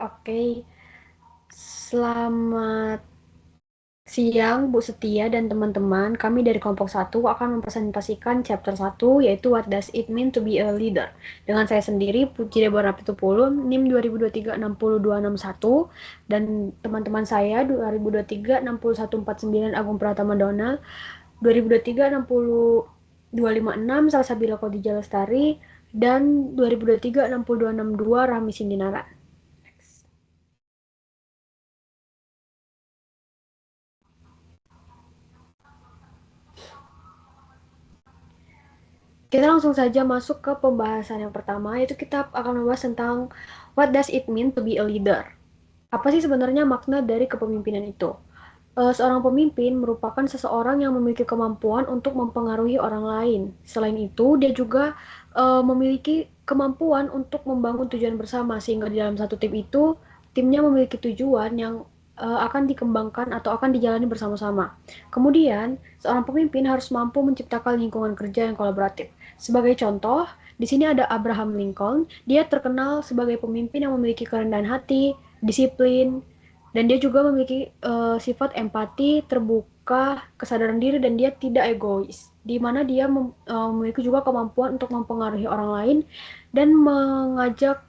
Oke, selamat siang Bu Setia dan teman-teman. Kami dari kelompok satu akan mempresentasikan chapter satu, yaitu What Does It Mean to be a Leader. Dengan saya sendiri, Puji Deborah Pitupulu, NIM 2023-60261, dan teman-teman saya 2023-6149 Agung Pratama Donald, 2023-60256 Salsabila Khadijah Lestari, dan 2023-60262 Rahmi Sindinara. Kita langsung saja masuk ke pembahasan yang pertama, yaitu kita akan membahas tentang what does it mean to be a leader. Apa sih sebenarnya makna dari kepemimpinan itu? Seorang pemimpin merupakan seseorang yang memiliki kemampuan untuk mempengaruhi orang lain. Selain itu, dia juga memiliki kemampuan untuk membangun tujuan bersama, sehingga di dalam satu tim itu, timnya memiliki tujuan yang akan dikembangkan atau akan dijalani bersama-sama. Kemudian, seorang pemimpin harus mampu menciptakan lingkungan kerja yang kolaboratif. Sebagai contoh, di sini ada Abraham Lincoln. Dia terkenal sebagai pemimpin yang memiliki kerendahan hati, disiplin, dan dia juga memiliki sifat empati, terbuka, kesadaran diri, dan dia tidak egois. Di mana dia memiliki juga kemampuan untuk mempengaruhi orang lain dan mengajak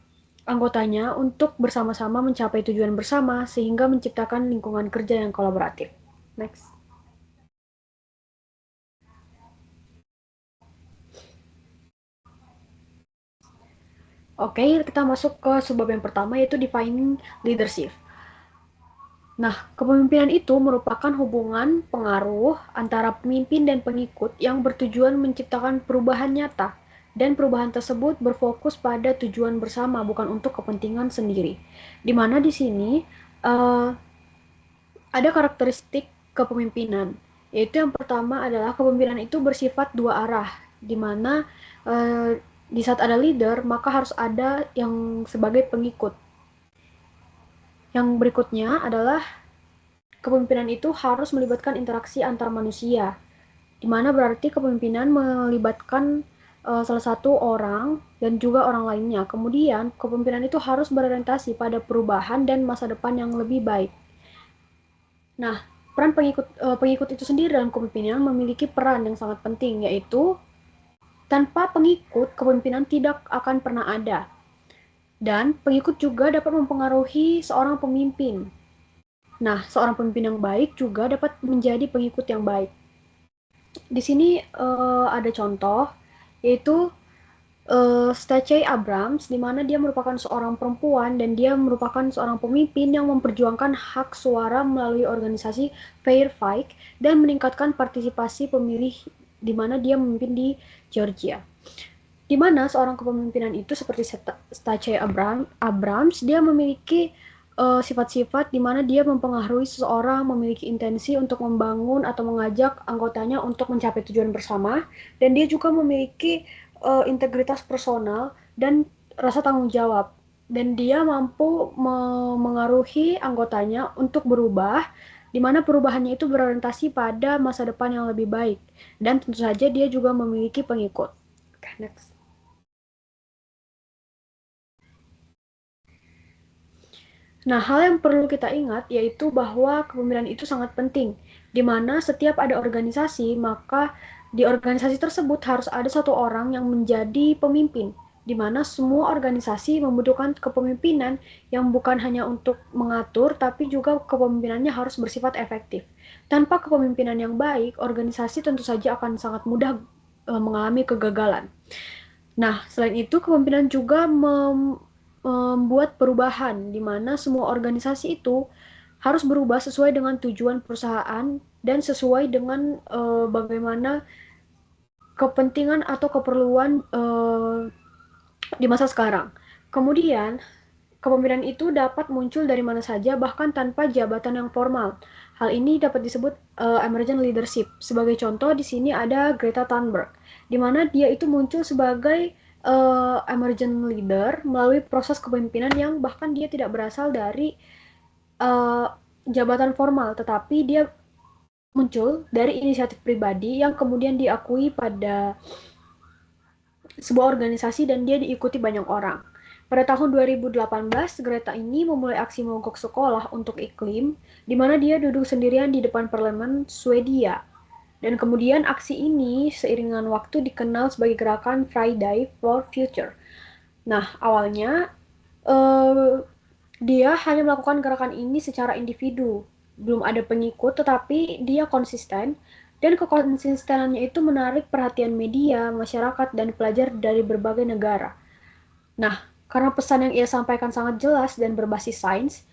anggotanya untuk bersama-sama mencapai tujuan bersama sehingga menciptakan lingkungan kerja yang kolaboratif. Next. Oke, kita masuk ke subbab yang pertama, yaitu defining leadership. Nah, kepemimpinan itu merupakan hubungan pengaruh antara pemimpin dan pengikut yang bertujuan menciptakan perubahan nyata, dan perubahan tersebut berfokus pada tujuan bersama, bukan untuk kepentingan sendiri. Di mana di sini uh, ada karakteristik kepemimpinan, yaitu yang pertama adalah kepemimpinan itu bersifat dua arah, di mana di saat ada leader, maka harus ada yang sebagai pengikut. Yang berikutnya adalah kepemimpinan itu harus melibatkan interaksi antar manusia, di mana berarti kepemimpinan melibatkan salah satu orang dan juga orang lainnya. Kemudian, kepemimpinan itu harus berorientasi pada perubahan dan masa depan yang lebih baik. Nah, peran pengikut itu sendiri dalam kepemimpinan memiliki peran yang sangat penting, yaitu tanpa pengikut, kepemimpinan tidak akan pernah ada. Dan pengikut juga dapat mempengaruhi seorang pemimpin. Nah, seorang pemimpin yang baik juga dapat menjadi pengikut yang baik. Di sini ada contoh, yaitu Stacey Abrams, di mana dia merupakan seorang perempuan dan dia merupakan seorang pemimpin yang memperjuangkan hak suara melalui organisasi Fair Fight dan meningkatkan partisipasi pemilih, di mana dia memimpin di Georgia. Di mana seorang kepemimpinan itu seperti Stacey Abrams, dia memiliki sifat-sifat di mana dia mempengaruhi seseorang, memiliki intensi untuk membangun atau mengajak anggotanya untuk mencapai tujuan bersama, dan dia juga memiliki integritas personal dan rasa tanggung jawab, dan dia mampu mengaruhi anggotanya untuk berubah, di mana perubahannya itu berorientasi pada masa depan yang lebih baik, dan tentu saja dia juga memiliki pengikut. Okay, next. Nah, hal yang perlu kita ingat yaitu bahwa kepemimpinan itu sangat penting, di mana setiap ada organisasi, maka di organisasi tersebut harus ada satu orang yang menjadi pemimpin, di mana semua organisasi membutuhkan kepemimpinan yang bukan hanya untuk mengatur, tapi juga kepemimpinannya harus bersifat efektif. Tanpa kepemimpinan yang baik, organisasi tentu saja akan sangat mudah mengalami kegagalan. Nah, selain itu, kepemimpinan juga membuat perubahan, di mana semua organisasi itu harus berubah sesuai dengan tujuan perusahaan dan sesuai dengan bagaimana kepentingan atau keperluan di masa sekarang. Kemudian, kepemimpinan itu dapat muncul dari mana saja, bahkan tanpa jabatan yang formal. Hal ini dapat disebut emergent leadership. Sebagai contoh, di sini ada Greta Thunberg, di mana dia itu muncul sebagai emergent leader melalui proses kepemimpinan yang bahkan dia tidak berasal dari uh, jabatan formal, tetapi dia muncul dari inisiatif pribadi yang kemudian diakui pada sebuah organisasi dan dia diikuti banyak orang. Pada tahun 2018, Greta ini memulai aksi mogok sekolah untuk iklim, di mana dia duduk sendirian di depan parlemen Swedia. Dan kemudian aksi ini seiring dengan waktu dikenal sebagai gerakan Friday for Future. Nah, awalnya eh, dia hanya melakukan gerakan ini secara individu. Belum ada pengikut, tetapi dia konsisten dan kekonsistenannya itu menarik perhatian media, masyarakat, dan pelajar dari berbagai negara. Nah, karena pesan yang ia sampaikan sangat jelas dan berbasis sains,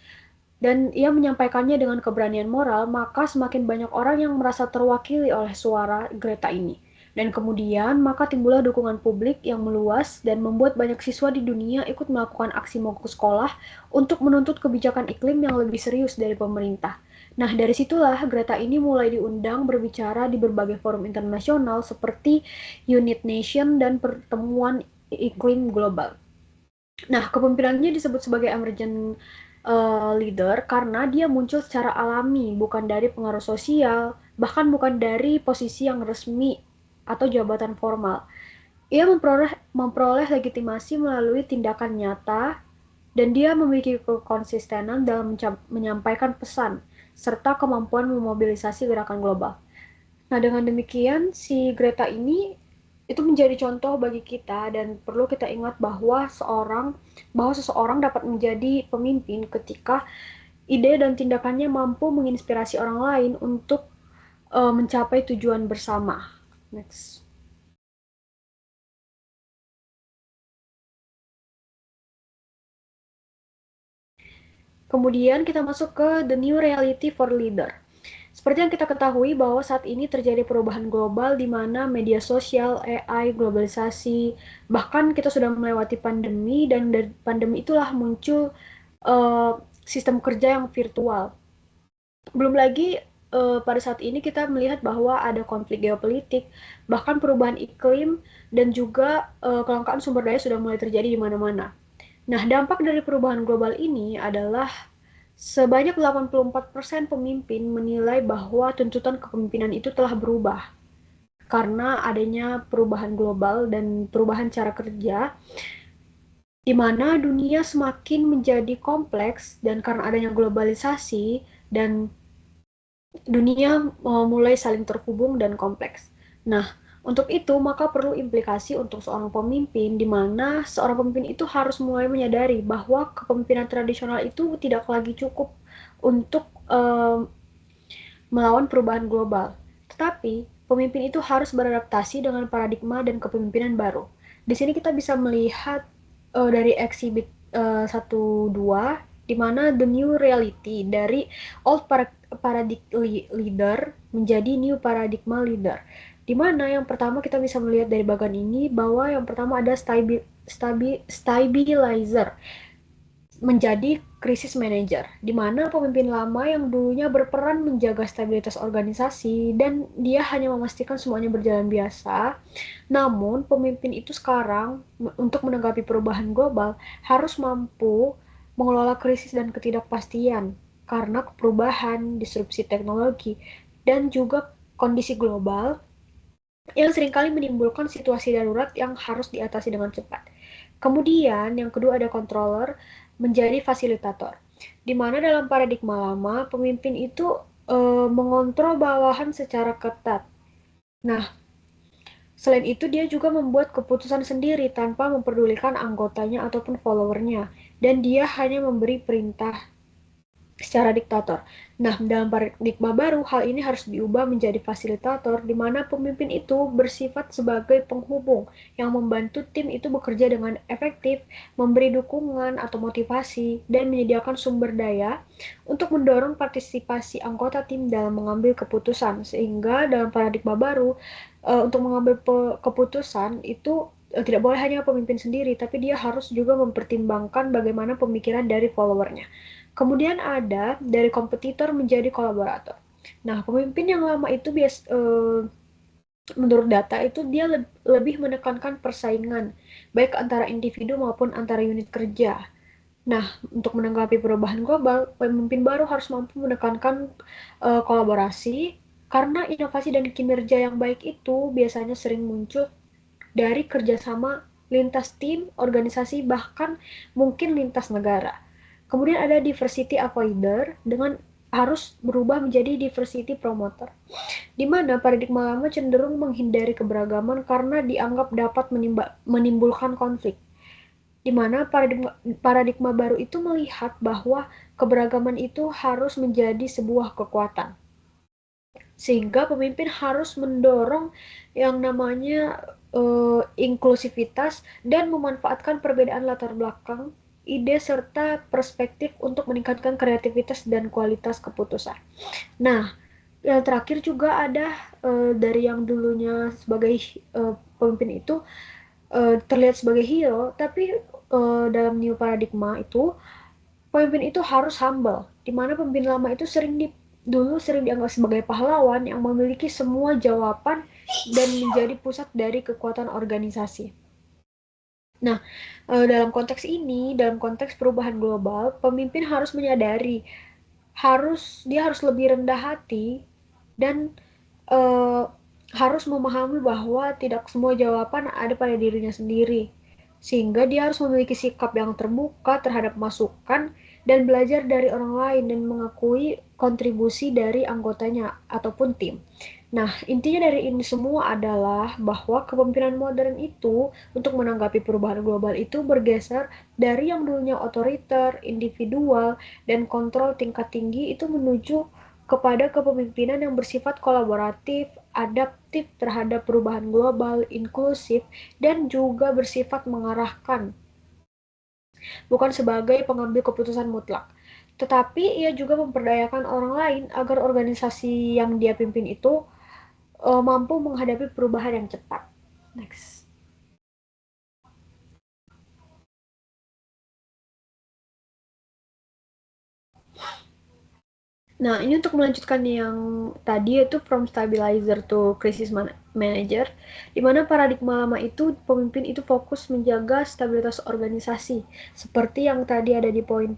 dan ia menyampaikannya dengan keberanian moral, maka semakin banyak orang yang merasa terwakili oleh suara Greta ini. Dan kemudian, maka timbullah dukungan publik yang meluas dan membuat banyak siswa di dunia ikut melakukan aksi mogok sekolah untuk menuntut kebijakan iklim yang lebih serius dari pemerintah. Nah, dari situlah Greta ini mulai diundang berbicara di berbagai forum internasional seperti United Nations dan pertemuan iklim global. Nah, kepemimpinannya disebut sebagai emergent leader karena dia muncul secara alami, bukan dari pengaruh sosial, bahkan bukan dari posisi yang resmi atau jabatan formal. Ia memperoleh legitimasi melalui tindakan nyata dan dia memiliki kekonsistenan dalam menyampaikan pesan serta kemampuan memobilisasi gerakan global. Nah, dengan demikian si Greta ini itu menjadi contoh bagi kita dan perlu kita ingat bahwa seseorang dapat menjadi pemimpin ketika ide dan tindakannya mampu menginspirasi orang lain untuk mencapai tujuan bersama. Next. Kemudian kita masuk ke the new reality for leader. Seperti yang kita ketahui bahwa saat ini terjadi perubahan global di mana media sosial, AI, globalisasi, bahkan kita sudah melewati pandemi dan dari pandemi itulah muncul uh, sistem kerja yang virtual. Belum lagi pada saat ini kita melihat bahwa ada konflik geopolitik, bahkan perubahan iklim dan juga kelangkaan sumber daya sudah mulai terjadi di mana-mana. Nah, dampak dari perubahan global ini adalah sebanyak 84% pemimpin menilai bahwa tuntutan kepemimpinan itu telah berubah karena adanya perubahan global dan perubahan cara kerja di mana dunia semakin menjadi kompleks dan karena adanya globalisasi dan dunia mulai saling terhubung dan kompleks. Nah, untuk itu maka perlu implikasi untuk seorang pemimpin di mana seorang pemimpin itu harus mulai menyadari bahwa kepemimpinan tradisional itu tidak lagi cukup untuk melawan perubahan global. Tetapi, pemimpin itu harus beradaptasi dengan paradigma dan kepemimpinan baru. Di sini kita bisa melihat dari exhibit 1-2 di mana the new reality dari old paradigm leader menjadi new paradigma leader. Di mana yang pertama kita bisa melihat dari bagian ini bahwa yang pertama ada stabilizer menjadi krisis manager, di mana pemimpin lama yang dulunya berperan menjaga stabilitas organisasi dan dia hanya memastikan semuanya berjalan biasa. Namun, pemimpin itu sekarang untuk menanggapi perubahan global harus mampu mengelola krisis dan ketidakpastian karena perubahan, disrupsi teknologi, dan juga kondisi global yang seringkali menimbulkan situasi darurat yang harus diatasi dengan cepat. Kemudian, yang kedua ada controller menjadi fasilitator. Di mana dalam paradigma lama, pemimpin itu mengontrol bawahan secara ketat. Nah, selain itu dia juga membuat keputusan sendiri tanpa memperdulikan anggotanya ataupun followernya. Dan dia hanya memberi perintah secara diktator. Nah, dalam paradigma baru, hal ini harus diubah menjadi fasilitator, di mana pemimpin itu bersifat sebagai penghubung yang membantu tim itu bekerja dengan efektif, memberi dukungan atau motivasi, dan menyediakan sumber daya untuk mendorong partisipasi anggota tim dalam mengambil keputusan. Sehingga dalam paradigma baru, untuk mengambil keputusan itu tidak boleh hanya pemimpin sendiri, tapi dia harus juga mempertimbangkan bagaimana pemikiran dari followernya. Kemudian ada dari kompetitor menjadi kolaborator. Nah, pemimpin yang lama itu menurut data itu dia lebih menekankan persaingan baik antara individu maupun antara unit kerja. Nah, untuk menanggapi perubahan global, pemimpin baru harus mampu menekankan kolaborasi karena inovasi dan kinerja yang baik itu biasanya sering muncul dari kerjasama lintas tim, organisasi, bahkan mungkin lintas negara. Kemudian ada diversity avoider dengan harus berubah menjadi diversity promoter, di mana paradigma lama cenderung menghindari keberagaman karena dianggap dapat menimbulkan konflik, di mana paradigma baru itu melihat bahwa keberagaman itu harus menjadi sebuah kekuatan. Sehingga pemimpin harus mendorong yang namanya inklusivitas dan memanfaatkan perbedaan latar belakang, ide serta perspektif untuk meningkatkan kreativitas dan kualitas keputusan. Nah, yang terakhir juga ada dari yang dulunya sebagai pemimpin itu terlihat sebagai hero, tapi dalam new paradigma itu pemimpin itu harus humble, di mana pemimpin lama itu dulu sering dianggap sebagai pahlawan yang memiliki semua jawaban dan menjadi pusat dari kekuatan organisasi. Nah, dalam konteks perubahan global, pemimpin harus menyadari dia harus lebih rendah hati dan uh, harus memahami bahwa tidak semua jawaban ada pada dirinya sendiri, sehingga dia harus memiliki sikap yang terbuka terhadap masukan dan belajar dari orang lain dan mengakui kontribusi dari anggotanya ataupun tim. Nah, intinya dari ini semua adalah bahwa kepemimpinan modern itu untuk menanggapi perubahan global itu bergeser dari yang dulunya otoriter, individual, dan kontrol tingkat tinggi itu menuju kepada kepemimpinan yang bersifat kolaboratif, adaptif terhadap perubahan global, inklusif, dan juga bersifat mengarahkan, bukan sebagai pengambil keputusan mutlak. Tetapi ia juga memperdayakan orang lain agar organisasi yang dia pimpin itu mampu menghadapi perubahan yang cepat. Next. Nah, ini untuk melanjutkan yang tadi yaitu from stabilizer to crisis manager, di mana paradigma lama itu pemimpin itu fokus menjaga stabilitas organisasi, seperti yang tadi ada di poin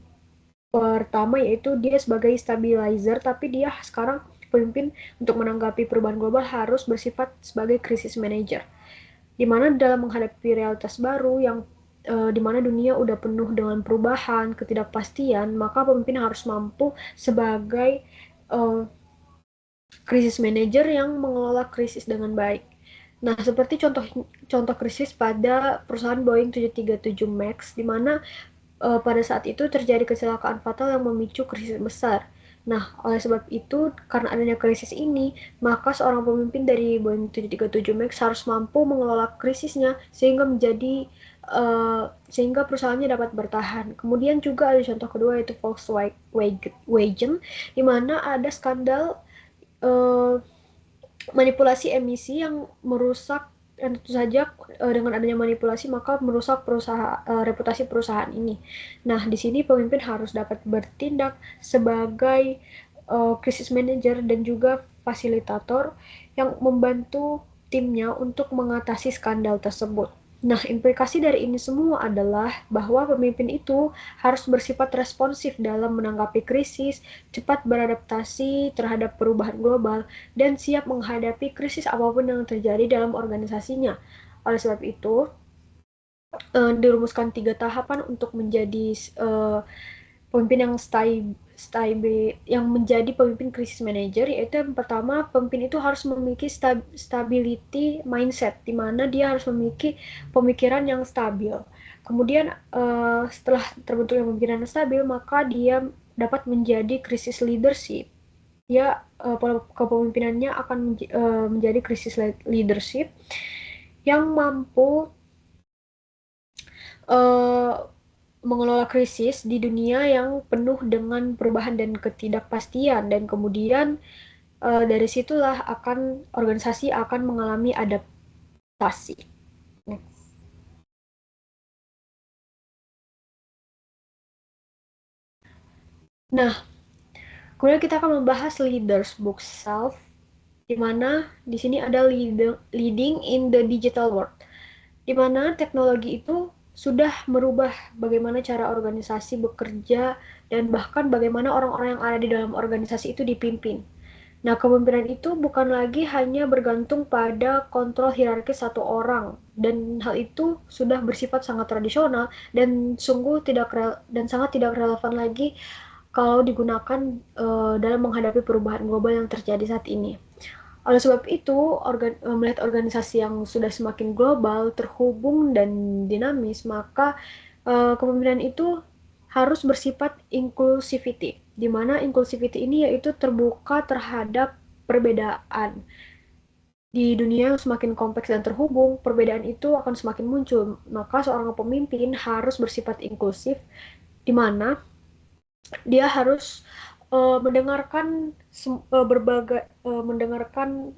pertama yaitu dia sebagai stabilizer, tapi dia sekarang pemimpin untuk menanggapi perubahan global harus bersifat sebagai crisis manager, di mana dalam menghadapi realitas baru yang di mana dunia udah penuh dengan perubahan, ketidakpastian, maka pemimpin harus mampu sebagai uh, krisis manager yang mengelola krisis dengan baik. Nah, seperti contoh contoh krisis pada perusahaan Boeing 737 Max, di mana pada saat itu terjadi kecelakaan fatal yang memicu krisis besar. Nah, oleh sebab itu, karena adanya krisis ini, maka seorang pemimpin dari Boeing 737 Max harus mampu mengelola krisisnya sehingga perusahaannya dapat bertahan. Kemudian juga ada contoh kedua yaitu Volkswagen, di mana ada skandal uh, manipulasi emisi yang merusak, dan tentu saja dengan adanya manipulasi maka merusak reputasi perusahaan ini. Nah, di sini pemimpin harus dapat bertindak sebagai krisis manager dan juga fasilitator yang membantu timnya untuk mengatasi skandal tersebut. Nah, implikasi dari ini semua adalah bahwa pemimpin itu harus bersifat responsif dalam menanggapi krisis, cepat beradaptasi terhadap perubahan global, dan siap menghadapi krisis apapun yang terjadi dalam organisasinya. Oleh sebab itu, dirumuskan 3 tahapan untuk menjadi pemimpin yang menjadi pemimpin krisis manager, yaitu yang pertama, pemimpin itu harus memiliki stability mindset, di mana dia harus memiliki pemikiran yang stabil. Kemudian setelah terbentuknya pemikiran yang stabil, maka dia dapat menjadi krisis leadership. Dia kepemimpinannya akan menjadi krisis leadership yang mampu uh, mengelola krisis di dunia yang penuh dengan perubahan dan ketidakpastian, dan kemudian dari situlah organisasi akan mengalami adaptasi. Nah, kemudian kita akan membahas leaders book self, di mana di sini ada leading in the digital world, di mana teknologi itu sudah merubah bagaimana cara organisasi bekerja dan bahkan bagaimana orang-orang yang ada di dalam organisasi itu dipimpin. Nah, kepemimpinan itu bukan lagi hanya bergantung pada kontrol hierarki satu orang, dan hal itu sudah bersifat sangat tradisional dan sangat tidak relevan lagi kalau digunakan dalam menghadapi perubahan global yang terjadi saat ini. Oleh sebab itu, melihat organisasi yang sudah semakin global, terhubung, dan dinamis, maka kepemimpinan itu harus bersifat inclusivity, di mana inclusivity ini yaitu terbuka terhadap perbedaan. Di dunia yang semakin kompleks dan terhubung, perbedaan itu akan semakin muncul. Maka seorang pemimpin harus bersifat inklusif, di mana dia harus mendengarkan mendengarkan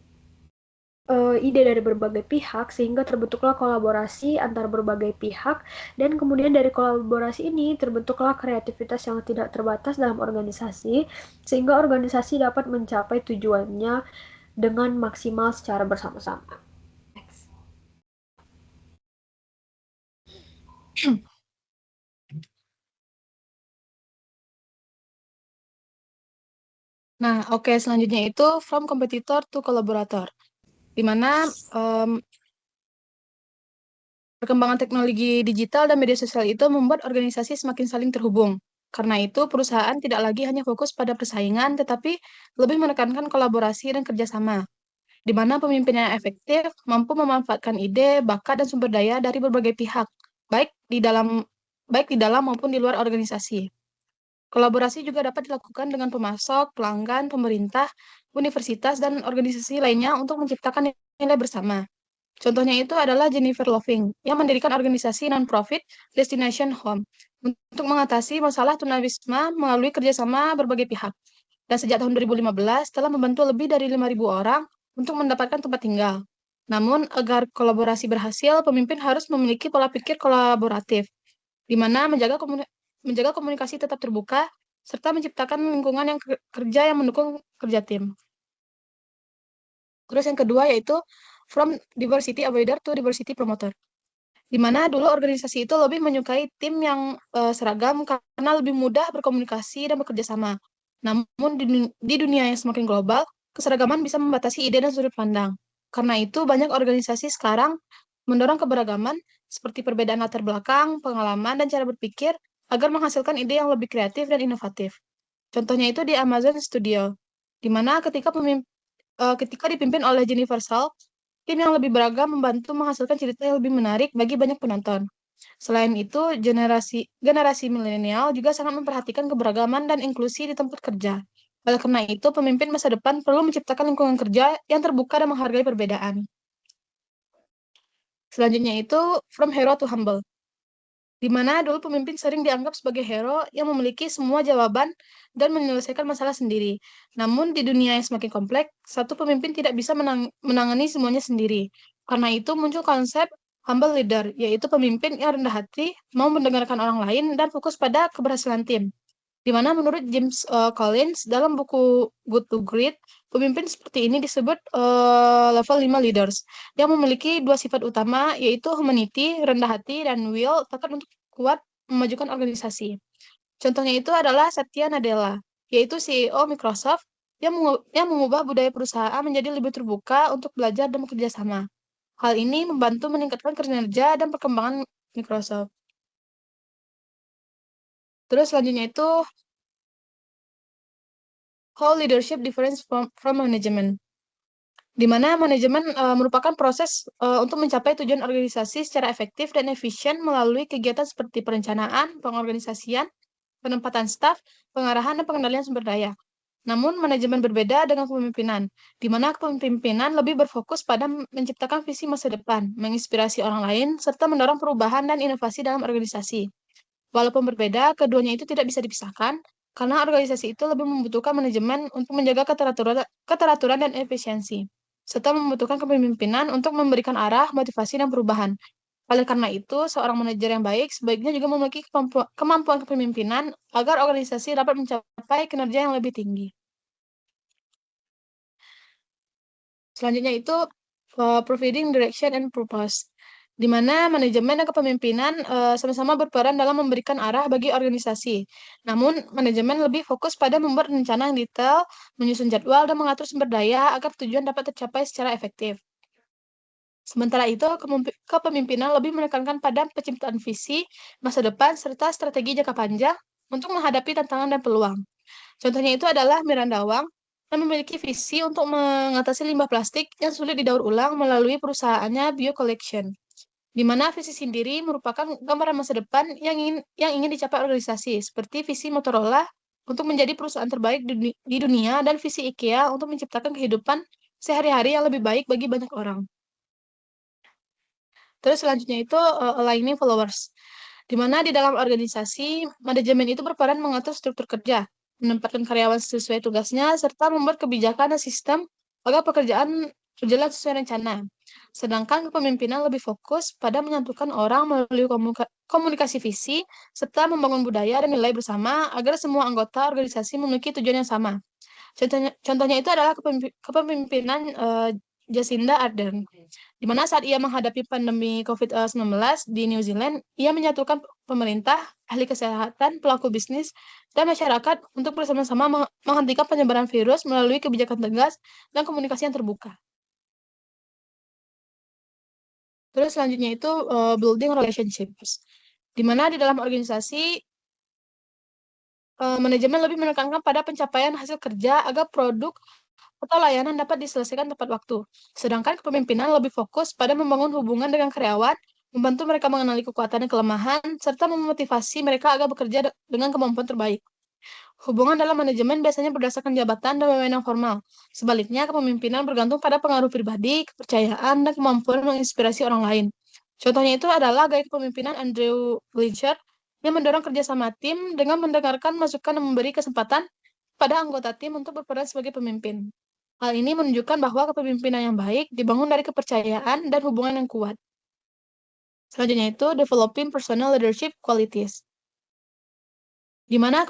ide dari berbagai pihak sehingga terbentuklah kolaborasi antara berbagai pihak dan kemudian dari kolaborasi ini terbentuklah kreativitas yang tidak terbatas dalam organisasi sehingga organisasi dapat mencapai tujuannya dengan maksimal secara bersama-sama. Nah, oke, selanjutnya itu from competitor to collaborator, di mana perkembangan teknologi digital dan media sosial itu membuat organisasi semakin saling terhubung. Karena itu, perusahaan tidak lagi hanya fokus pada persaingan, tetapi lebih menekankan kolaborasi dan kerjasama, di mana pemimpin yang efektif mampu memanfaatkan ide, bakat, dan sumber daya dari berbagai pihak, baik di dalam maupun di luar organisasi. Kolaborasi juga dapat dilakukan dengan pemasok, pelanggan, pemerintah, universitas, dan organisasi lainnya untuk menciptakan nilai bersama. Contohnya itu adalah Jennifer Loving yang mendirikan organisasi non-profit Destination Home untuk mengatasi masalah tunawisma melalui kerjasama berbagai pihak. Dan sejak tahun 2015 telah membantu lebih dari 5.000 orang untuk mendapatkan tempat tinggal. Namun, agar kolaborasi berhasil, pemimpin harus memiliki pola pikir kolaboratif, di mana menjaga komunikasi tetap terbuka, serta menciptakan lingkungan yang kerja yang mendukung kerja tim. Terus yang kedua yaitu from diversity avoider to diversity promoter, di mana dulu organisasi itu lebih menyukai tim yang seragam karena lebih mudah berkomunikasi dan bekerja sama. Namun di dunia yang semakin global, keseragaman bisa membatasi ide dan sudut pandang. Karena itu, banyak organisasi sekarang mendorong keberagaman seperti perbedaan latar belakang, pengalaman, dan cara berpikir agar menghasilkan ide yang lebih kreatif dan inovatif. Contohnya itu di Amazon Studio, di mana ketika dipimpin oleh Jennifer Salk, tim yang lebih beragam membantu menghasilkan cerita yang lebih menarik bagi banyak penonton. Selain itu, generasi milenial juga sangat memperhatikan keberagaman dan inklusi di tempat kerja. Oleh karena itu, pemimpin masa depan perlu menciptakan lingkungan kerja yang terbuka dan menghargai perbedaan. Selanjutnya itu from hero to humble, di mana dulu pemimpin sering dianggap sebagai hero yang memiliki semua jawaban dan menyelesaikan masalah sendiri. Namun di dunia yang semakin kompleks, satu pemimpin tidak bisa menangani semuanya sendiri. Karena itu muncul konsep humble leader, yaitu pemimpin yang rendah hati, mau mendengarkan orang lain, dan fokus pada keberhasilan tim. Di mana menurut James Collins dalam buku Good to Great, pemimpin seperti ini disebut level 5 leaders yang memiliki dua sifat utama, yaitu humanity, rendah hati, dan will, tekad untuk kuat memajukan organisasi. Contohnya itu adalah Satya Nadella, yaitu CEO Microsoft yang mengubah budaya perusahaan menjadi lebih terbuka untuk belajar dan bekerja sama. Hal ini membantu meningkatkan kinerja dan perkembangan Microsoft. Terus selanjutnya itu how leadership difference from management, di mana manajemen merupakan proses untuk mencapai tujuan organisasi secara efektif dan efisien melalui kegiatan seperti perencanaan, pengorganisasian, penempatan staf, pengarahan, dan pengendalian sumber daya. Namun, manajemen berbeda dengan kepemimpinan, di mana kepemimpinan lebih berfokus pada menciptakan visi masa depan, menginspirasi orang lain, serta mendorong perubahan dan inovasi dalam organisasi. Walaupun berbeda, keduanya itu tidak bisa dipisahkan, karena organisasi itu lebih membutuhkan manajemen untuk menjaga keteraturan dan efisiensi, serta membutuhkan kepemimpinan untuk memberikan arah, motivasi, dan perubahan. Oleh karena itu, seorang manajer yang baik sebaiknya juga memiliki kemampuan kepemimpinan agar organisasi dapat mencapai kinerja yang lebih tinggi. Selanjutnya itu providing direction and purpose, di mana manajemen dan kepemimpinan sama-sama berperan dalam memberikan arah bagi organisasi. Namun, manajemen lebih fokus pada membuat rencana yang detail, menyusun jadwal, dan mengatur sumber daya agar tujuan dapat tercapai secara efektif. Sementara itu, kepemimpinan lebih menekankan pada penciptaan visi, masa depan, serta strategi jangka panjang untuk menghadapi tantangan dan peluang. Contohnya itu adalah Miranda Wang yang memiliki visi untuk mengatasi limbah plastik yang sulit didaur ulang melalui perusahaannya Bio Collection, di mana visi sendiri merupakan gambaran masa depan yang ingin dicapai organisasi, seperti visi Motorola untuk menjadi perusahaan terbaik di dunia dan visi IKEA untuk menciptakan kehidupan sehari-hari yang lebih baik bagi banyak orang. Terus selanjutnya itu aligning followers, di mana di dalam organisasi, manajemen itu berperan mengatur struktur kerja, menempatkan karyawan sesuai tugasnya, serta membuat kebijakan dan sistem agar pekerjaan berjalan sesuai rencana. Sedangkan kepemimpinan lebih fokus pada menyatukan orang melalui komunikasi visi, serta membangun budaya dan nilai bersama agar semua anggota organisasi memiliki tujuan yang sama. Contohnya itu adalah kepemimpinan Jacinda Ardern, di mana saat ia menghadapi pandemi COVID-19 di New Zealand, ia menyatukan pemerintah, ahli kesehatan, pelaku bisnis, dan masyarakat untuk bersama-sama menghentikan penyebaran virus melalui kebijakan tegas dan komunikasi yang terbuka. Terus selanjutnya itu building relationships, di mana di dalam organisasi manajemen lebih menekankan pada pencapaian hasil kerja agar produk atau layanan dapat diselesaikan tepat waktu. Sedangkan kepemimpinan lebih fokus pada membangun hubungan dengan karyawan, membantu mereka mengenali kekuatan dan kelemahan, serta memotivasi mereka agar bekerja dengan kemampuan terbaik. Hubungan dalam manajemen biasanya berdasarkan jabatan dan wewenang formal. Sebaliknya, kepemimpinan bergantung pada pengaruh pribadi, kepercayaan, dan kemampuan menginspirasi orang lain. Contohnya itu adalah gaya kepemimpinan Andrew Blanchard yang mendorong kerjasama tim dengan mendengarkan masukan dan memberi kesempatan pada anggota tim untuk berperan sebagai pemimpin. Hal ini menunjukkan bahwa kepemimpinan yang baik dibangun dari kepercayaan dan hubungan yang kuat. Selanjutnya itu developing personal leadership qualities, di mana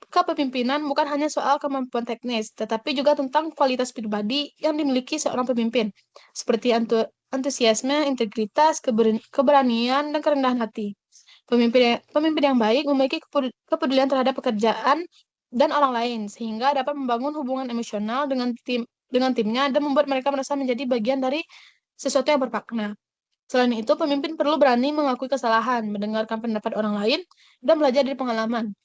kepemimpinan bukan hanya soal kemampuan teknis, tetapi juga tentang kualitas pribadi yang dimiliki seorang pemimpin, seperti antusiasme, integritas, keberanian, dan kerendahan hati. Pemimpin yang baik memiliki kepedulian terhadap pekerjaan dan orang lain, sehingga dapat membangun hubungan emosional dengan timnya dan membuat mereka merasa menjadi bagian dari sesuatu yang bermakna. Selain itu, pemimpin perlu berani mengakui kesalahan, mendengarkan pendapat orang lain, dan belajar dari pengalaman.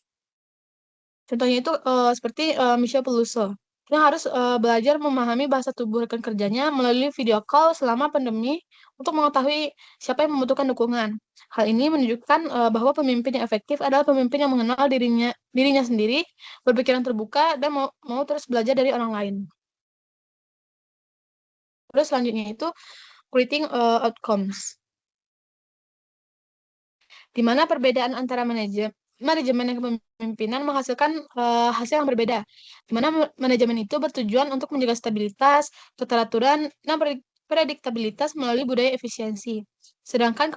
Contohnya itu seperti Michelle Peluso, yang harus belajar memahami bahasa tubuh rekan kerjanya melalui video call selama pandemi untuk mengetahui siapa yang membutuhkan dukungan. Hal ini menunjukkan bahwa pemimpin yang efektif adalah pemimpin yang mengenal dirinya sendiri, berpikiran terbuka, dan mau terus belajar dari orang lain. Terus selanjutnya itu creating outcomes, di mana perbedaan antara manajemen dan kepemimpinan menghasilkan hasil yang berbeda, di mana manajemen itu bertujuan untuk menjaga stabilitas, keteraturan, dan prediktabilitas melalui budaya efisiensi. Sedangkan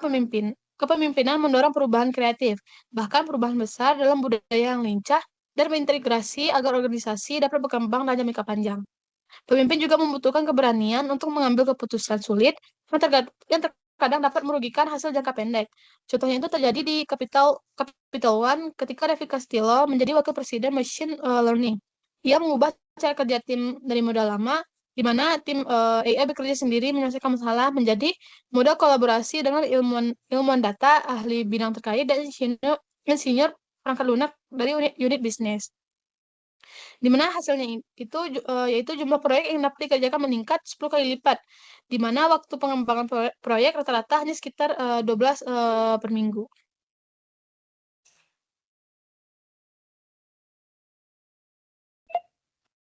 kepemimpinan mendorong perubahan kreatif, bahkan perubahan besar dalam budaya yang lincah dan berintegrasi agar organisasi dapat berkembang dalam jangka panjang. Pemimpin juga membutuhkan keberanian untuk mengambil keputusan sulit yang terkadang dapat merugikan hasil jangka pendek. Contohnya itu terjadi di Capital One ketika David Castillo menjadi wakil presiden machine learning. Ia mengubah cara kerja tim dari modal lama, di mana tim AI bekerja sendiri menyelesaikan masalah, menjadi modal kolaborasi dengan ilmuwan data, ahli bidang terkait, dan insinyur perangkat lunak dari unit bisnis, di mana hasilnya itu yaitu jumlah proyek yang dapat dikerjakan meningkat 10 kali lipat, di mana waktu pengembangan proyek rata-rata hanya sekitar 12 per minggu.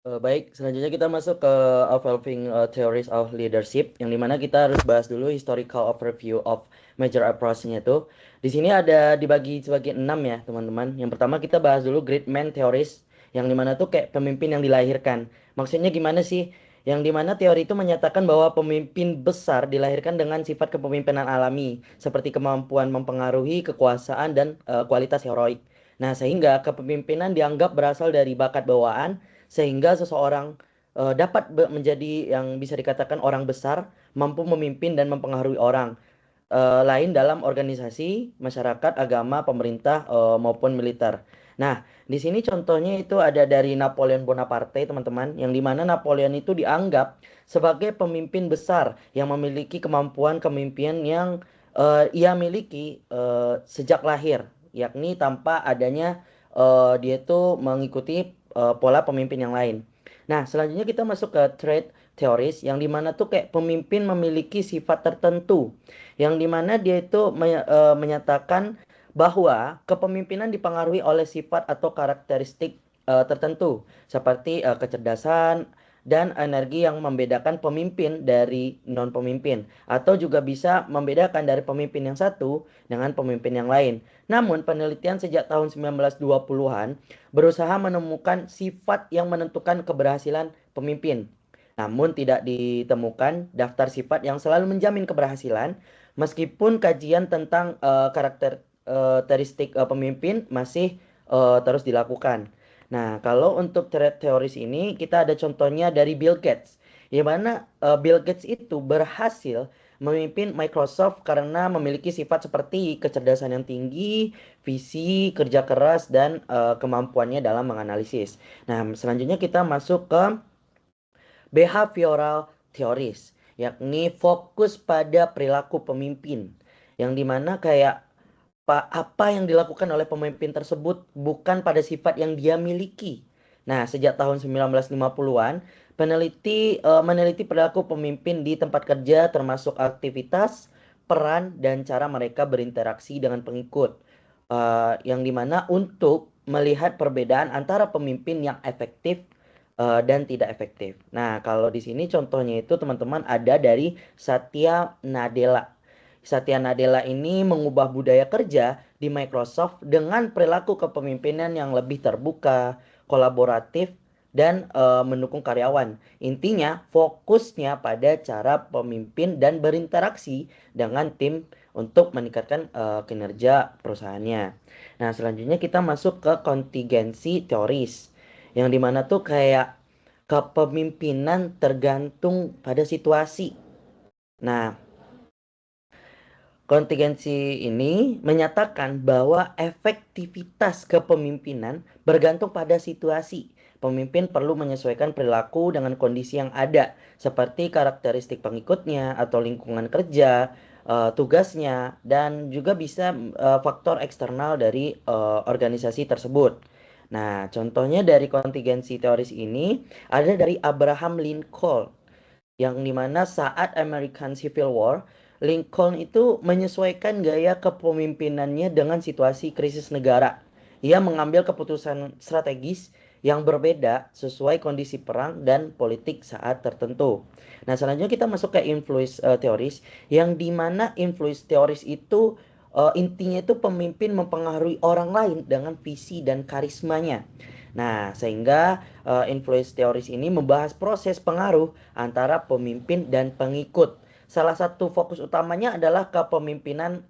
Baik, selanjutnya kita masuk ke Evolving Theories of Leadership, yang dimana kita harus bahas dulu historical overview of major approach-nya itu. Di sini ada dibagi sebagai 6 ya teman-teman. Yang pertama kita bahas dulu Great Man Theories, yang dimana tuh kayak pemimpin yang dilahirkan. Maksudnya gimana sih? Yang dimana teori itu menyatakan bahwa pemimpin besar dilahirkan dengan sifat kepemimpinan alami, seperti kemampuan mempengaruhi, kekuasaan, dan kualitas heroik. Nah, sehingga kepemimpinan dianggap berasal dari bakat bawaan, sehingga seseorang dapat menjadi yang bisa dikatakan orang besar, mampu memimpin dan mempengaruhi orang lain dalam organisasi, masyarakat, agama, pemerintah maupun militer. Nah, di sini contohnya itu ada dari Napoleon Bonaparte, teman-teman, yang dimana Napoleon itu dianggap sebagai pemimpin besar yang memiliki kemampuan kepemimpinan yang ia miliki sejak lahir, yakni tanpa adanya dia itu mengikuti pola pemimpin yang lain. Nah, selanjutnya kita masuk ke trait teoris yang dimana tuh kayak pemimpin memiliki sifat tertentu, yang dimana dia itu menyatakan bahwa kepemimpinan dipengaruhi oleh sifat atau karakteristik tertentu seperti kecerdasan dan energi yang membedakan pemimpin dari non pemimpin atau juga bisa membedakan dari pemimpin yang satu dengan pemimpin yang lain. Namun penelitian sejak tahun 1920-an berusaha menemukan sifat yang menentukan keberhasilan pemimpin. Namun tidak ditemukan daftar sifat yang selalu menjamin keberhasilan meskipun kajian tentang karakteristik pemimpin masih terus dilakukan. Nah, kalau untuk teoris ini kita ada contohnya dari Bill Gates, di mana Bill Gates itu berhasil memimpin Microsoft karena memiliki sifat seperti kecerdasan yang tinggi, visi, kerja keras, dan kemampuannya dalam menganalisis. Nah, selanjutnya kita masuk ke behavioral theories, yakni fokus pada perilaku pemimpin, yang dimana kayak apa yang dilakukan oleh pemimpin tersebut bukan pada sifat yang dia miliki. Nah, sejak tahun 1950-an, peneliti meneliti perilaku pemimpin di tempat kerja termasuk aktivitas, peran, dan cara mereka berinteraksi dengan pengikut. Yang dimana untuk melihat perbedaan antara pemimpin yang efektif dan tidak efektif. Nah, kalau di sini contohnya itu teman-teman ada dari Satya Nadella. Satya Nadella ini mengubah budaya kerja di Microsoft dengan perilaku kepemimpinan yang lebih terbuka, kolaboratif, dan mendukung karyawan. Intinya fokusnya pada cara pemimpin dan berinteraksi dengan tim untuk meningkatkan kinerja perusahaannya. Nah, selanjutnya kita masuk ke kontingensi teoris. Yang dimana tuh kayak kepemimpinan tergantung pada situasi. Nah, kontingensi ini menyatakan bahwa efektivitas kepemimpinan bergantung pada situasi. Pemimpin perlu menyesuaikan perilaku dengan kondisi yang ada, seperti karakteristik pengikutnya atau lingkungan kerja, tugasnya, dan juga bisa faktor eksternal dari organisasi tersebut. Nah, contohnya dari kontingensi teoris ini ada dari Abraham Lincoln, yang dimana saat American Civil War, Lincoln itu menyesuaikan gaya kepemimpinannya dengan situasi krisis negara. Ia mengambil keputusan strategis yang berbeda sesuai kondisi perang dan politik saat tertentu. Nah, selanjutnya kita masuk ke influence teoris, yang dimana influence teoris itu intinya itu pemimpin mempengaruhi orang lain dengan visi dan karismanya. Nah, sehingga influence teoris ini membahas proses pengaruh antara pemimpin dan pengikut. Salah satu fokus utamanya adalah kepemimpinan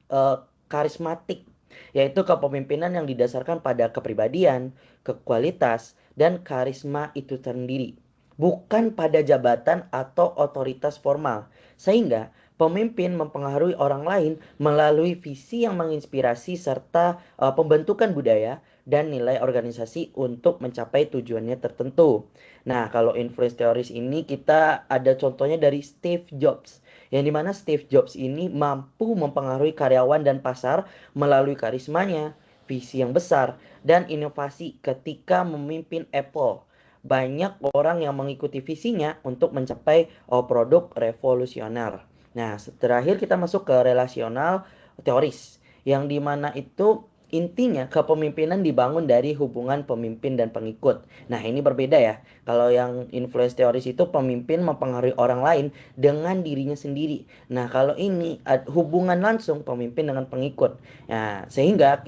karismatik, yaitu kepemimpinan yang didasarkan pada kepribadian, kekualitas, dan karisma itu sendiri, bukan pada jabatan atau otoritas formal. Sehingga pemimpin mempengaruhi orang lain melalui visi yang menginspirasi serta pembentukan budaya dan nilai organisasi untuk mencapai tujuannya tertentu. Nah, kalau influence teoris ini kita ada contohnya dari Steve Jobs, yang dimana Steve Jobs ini mampu mempengaruhi karyawan dan pasar melalui karismanya, visi yang besar, dan inovasi ketika memimpin Apple. Banyak orang yang mengikuti visinya untuk mencapai produk revolusioner. Nah, terakhir kita masuk ke relasional teoris, yang dimana itu intinya kepemimpinan dibangun dari hubungan pemimpin dan pengikut. Nah, ini berbeda ya. Kalau yang influence teoris itu pemimpin mempengaruhi orang lain dengan dirinya sendiri. Nah, kalau ini hubungan langsung pemimpin dengan pengikut. Nah, sehingga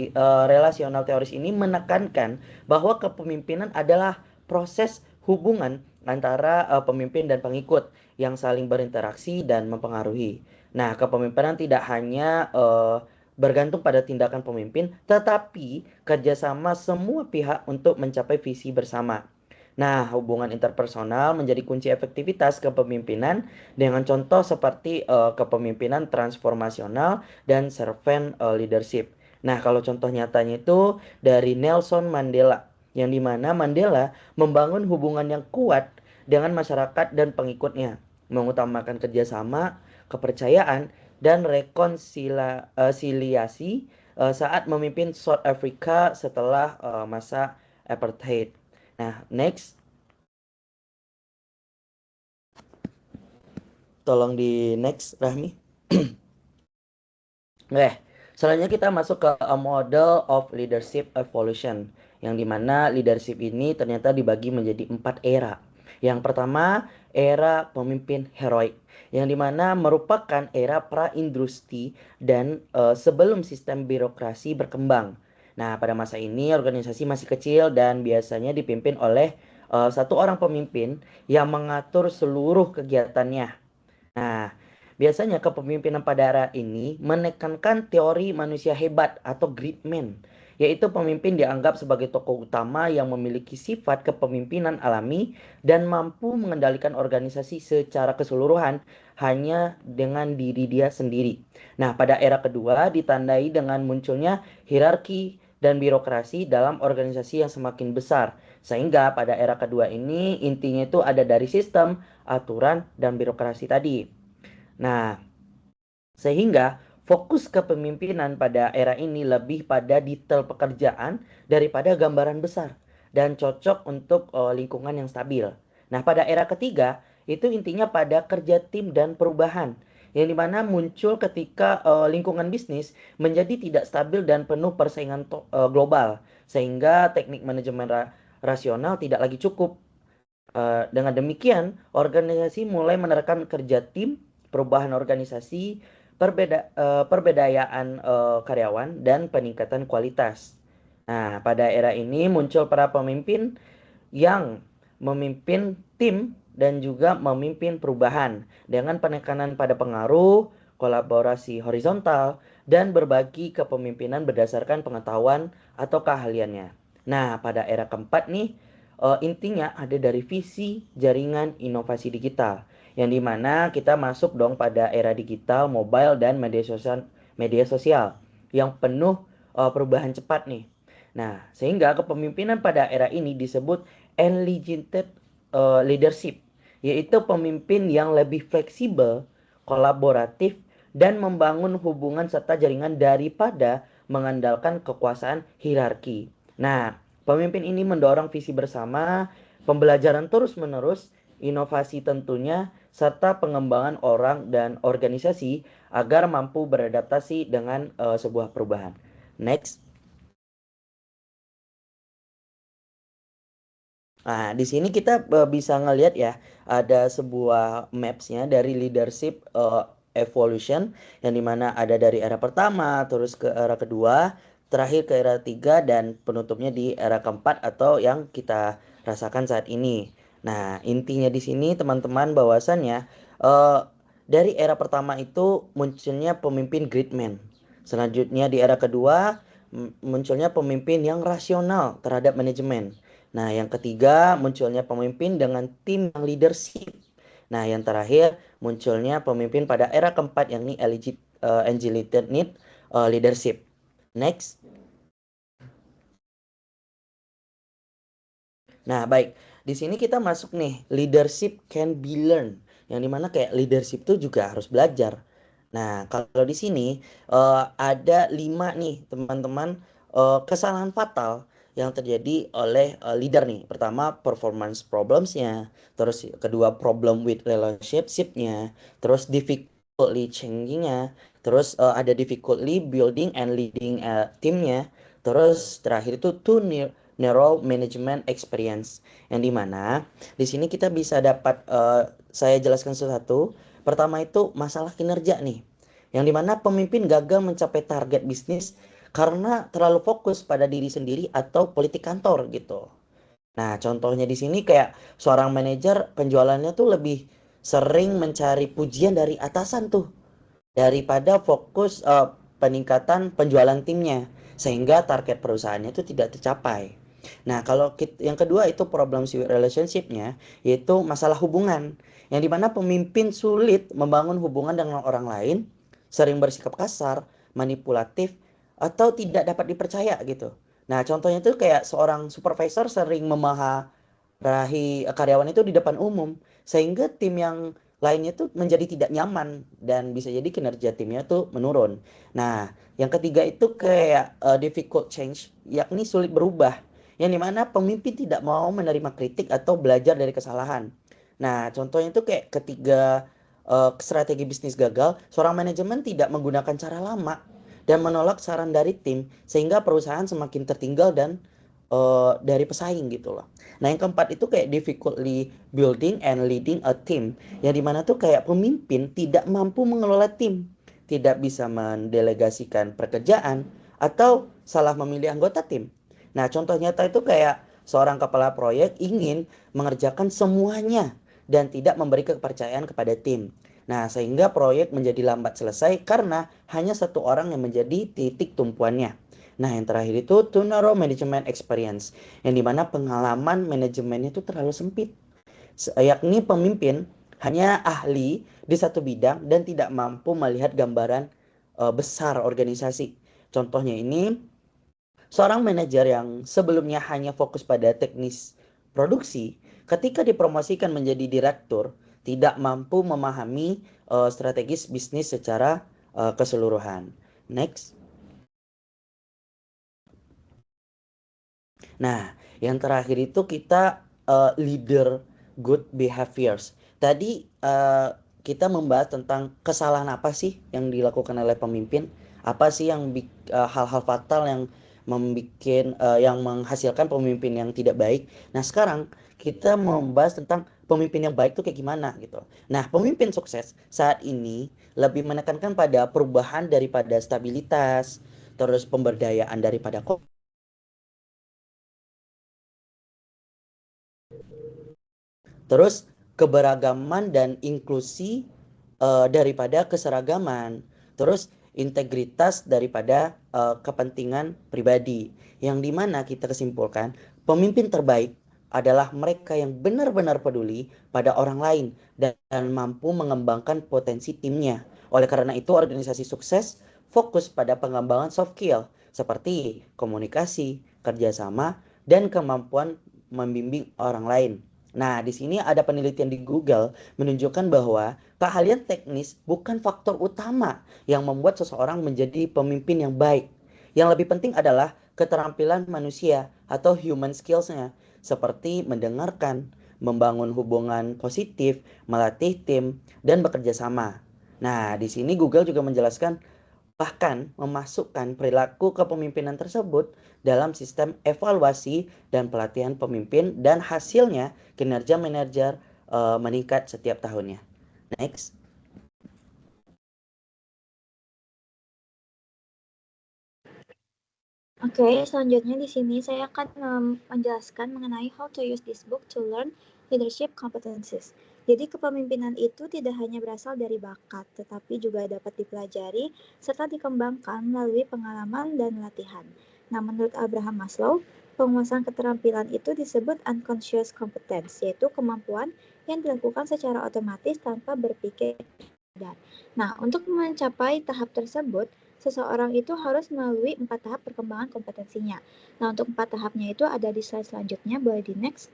relasional teoris ini menekankan bahwa kepemimpinan adalah proses hubungan antara pemimpin dan pengikut yang saling berinteraksi dan mempengaruhi. Nah, kepemimpinan tidak hanya bergantung pada tindakan pemimpin, tetapi kerjasama semua pihak untuk mencapai visi bersama. Nah, hubungan interpersonal menjadi kunci efektivitas kepemimpinan dengan contoh seperti kepemimpinan transformasional dan servant leadership. Nah, kalau contoh nyatanya itu dari Nelson Mandela, yang dimana Mandela membangun hubungan yang kuat dengan masyarakat dan pengikutnya, mengutamakan kerjasama, kepercayaan, dan rekonsiliasi saat memimpin South Africa setelah masa apartheid. Nah, next, tolong di next, Rahmi. Selanjutnya kita masuk ke a model of leadership evolution, yang dimana leadership ini ternyata dibagi menjadi 4 era. Yang pertama, era pemimpin heroik, yang dimana merupakan era pra-industri dan sebelum sistem birokrasi berkembang. Nah, pada masa ini organisasi masih kecil dan biasanya dipimpin oleh satu orang pemimpin yang mengatur seluruh kegiatannya. Nah, biasanya kepemimpinan pada era ini menekankan teori manusia hebat atau great man, yaitu pemimpin dianggap sebagai tokoh utama yang memiliki sifat kepemimpinan alami dan mampu mengendalikan organisasi secara keseluruhan hanya dengan diri dia sendiri. Nah, pada era kedua ditandai dengan munculnya hierarki dan birokrasi dalam organisasi yang semakin besar. Sehingga pada era kedua ini intinya itu ada dari sistem, aturan, dan birokrasi tadi. Nah, sehingga fokus kepemimpinan pada era ini lebih pada detail pekerjaan daripada gambaran besar dan cocok untuk lingkungan yang stabil. Nah, pada era ketiga itu intinya pada kerja tim dan perubahan yang dimana muncul ketika lingkungan bisnis menjadi tidak stabil dan penuh persaingan global sehingga teknik manajemen rasional tidak lagi cukup. Dengan demikian, organisasi mulai menerapkan kerja tim, perubahan organisasi, perbedayaan karyawan, dan peningkatan kualitas. Nah, pada era ini muncul para pemimpin yang memimpin tim dan juga memimpin perubahan dengan penekanan pada pengaruh, kolaborasi horizontal, dan berbagi kepemimpinan berdasarkan pengetahuan atau keahliannya. Nah, pada era keempat nih, intinya ada dari visi jaringan inovasi digital, yang dimana kita masuk dong pada era digital, mobile, dan media sosial yang penuh perubahan cepat nih. Nah, sehingga kepemimpinan pada era ini disebut enlightened leadership, yaitu pemimpin yang lebih fleksibel, kolaboratif, dan membangun hubungan serta jaringan daripada mengandalkan kekuasaan hierarki. Nah, pemimpin ini mendorong visi bersama, pembelajaran terus-menerus, inovasi tentunya, serta pengembangan orang dan organisasi agar mampu beradaptasi dengan sebuah perubahan. Next. Nah, di sini kita bisa ngelihat ya, ada sebuah maps-nya dari leadership evolution, yang dimana ada dari era pertama, terus ke era kedua, terakhir ke era tiga, dan penutupnya di era keempat atau yang kita rasakan saat ini. Nah, intinya di sini teman-teman bahwasannya dari era pertama itu munculnya pemimpin great man. Selanjutnya di era kedua munculnya pemimpin yang rasional terhadap manajemen. Nah, yang ketiga munculnya pemimpin dengan tim yang leadership. Nah, yang terakhir munculnya pemimpin pada era keempat yakni enlightened leadership. Next. Nah, baik. Di sini kita masuk nih, leadership can be learned. Yang dimana kayak leadership itu juga harus belajar. Nah, kalau di sini ada 5 nih, teman-teman, kesalahan fatal yang terjadi oleh leader nih. Pertama, performance problems-nya. Terus kedua, problem with relationship-nya. Terus difficultly changing-nya. Terus ada difficultly building and leading team-nya. Terus terakhir itu too narrow management experience, yang dimana di sini kita bisa dapat saya jelaskan satu-satu. Pertama itu masalah kinerja nih, yang dimana pemimpin gagal mencapai target bisnis karena terlalu fokus pada diri sendiri atau politik kantor gitu. Nah, contohnya di sini kayak seorang manajer penjualannya tuh lebih sering mencari pujian dari atasan tuh daripada fokus peningkatan penjualan timnya, sehingga target perusahaannya itu tidak tercapai. Nah, kalau yang kedua itu problem with relationship-nya, yaitu masalah hubungan, yang dimana pemimpin sulit membangun hubungan dengan orang lain, sering bersikap kasar, manipulatif, atau tidak dapat dipercaya gitu. Nah, contohnya itu kayak seorang supervisor sering memarahi karyawan itu di depan umum, sehingga tim yang lainnya tuh menjadi tidak nyaman dan bisa jadi kinerja timnya tuh menurun. Nah, yang ketiga itu kayak difficult change, yakni sulit berubah, yang dimana pemimpin tidak mau menerima kritik atau belajar dari kesalahan. Nah, contohnya itu kayak ketiga strategi bisnis gagal, seorang manajemen tidak menggunakan cara lama dan menolak saran dari tim sehingga perusahaan semakin tertinggal dan dari pesaing gitu loh. Nah, yang keempat itu kayak difficultly building and leading a team, yang dimana tuh kayak pemimpin tidak mampu mengelola tim, tidak bisa mendelegasikan pekerjaan atau salah memilih anggota tim. Nah, contoh nyata itu kayak seorang kepala proyek ingin mengerjakan semuanya dan tidak memberi kepercayaan kepada tim. Nah, sehingga proyek menjadi lambat selesai karena hanya satu orang yang menjadi titik tumpuannya. Nah, yang terakhir itu too narrow management experience, yang dimana pengalaman manajemennya itu terlalu sempit. Yakni pemimpin hanya ahli di satu bidang dan tidak mampu melihat gambaran besar organisasi. Contohnya ini, seorang manajer yang sebelumnya hanya fokus pada teknis produksi, ketika dipromosikan menjadi direktur, tidak mampu memahami strategis bisnis secara keseluruhan. Next. Nah, yang terakhir itu kita leader good behaviors. Tadi kita membahas tentang kesalahan apa sih yang dilakukan oleh pemimpin, apa sih yang hal-hal fatal yang yang menghasilkan pemimpin yang tidak baik. Nah, sekarang kita membahas tentang pemimpin yang baik itu kayak gimana gitu. Nah, pemimpin sukses saat ini lebih menekankan pada perubahan daripada stabilitas, terus pemberdayaan daripada terus keberagaman dan inklusi daripada keseragaman. Terus integritas daripada kepentingan pribadi. Yang dimana kita kesimpulkan, pemimpin terbaik adalah mereka yang benar-benar peduli pada orang lain dan mampu mengembangkan potensi timnya. Oleh karena itu, organisasi sukses fokus pada pengembangan soft skill seperti komunikasi, kerjasama, dan kemampuan membimbing orang lain. Nah, di sini ada penelitian di Google menunjukkan bahwa keahlian teknis bukan faktor utama yang membuat seseorang menjadi pemimpin yang baik. Yang lebih penting adalah keterampilan manusia atau human skills-nya, seperti mendengarkan, membangun hubungan positif, melatih tim, dan bekerja sama. Nah, di sini Google juga menjelaskan bahkan memasukkan perilaku kepemimpinan tersebut dalam sistem evaluasi dan pelatihan pemimpin dan hasilnya kinerja manajer meningkat setiap tahunnya. Next. Oke, selanjutnya di sini saya akan menjelaskan mengenai how to use this book to learn leadership competencies. Jadi kepemimpinan itu tidak hanya berasal dari bakat, tetapi juga dapat dipelajari serta dikembangkan melalui pengalaman dan latihan. Nah, menurut Abraham Maslow, penguasaan keterampilan itu disebut unconscious competence, yaitu kemampuan yang dilakukan secara otomatis tanpa berpikir. Nah, untuk mencapai tahap tersebut, seseorang itu harus melalui 4 tahap perkembangan kompetensinya. Nah, untuk 4 tahapnya itu ada di slide selanjutnya, boleh di next.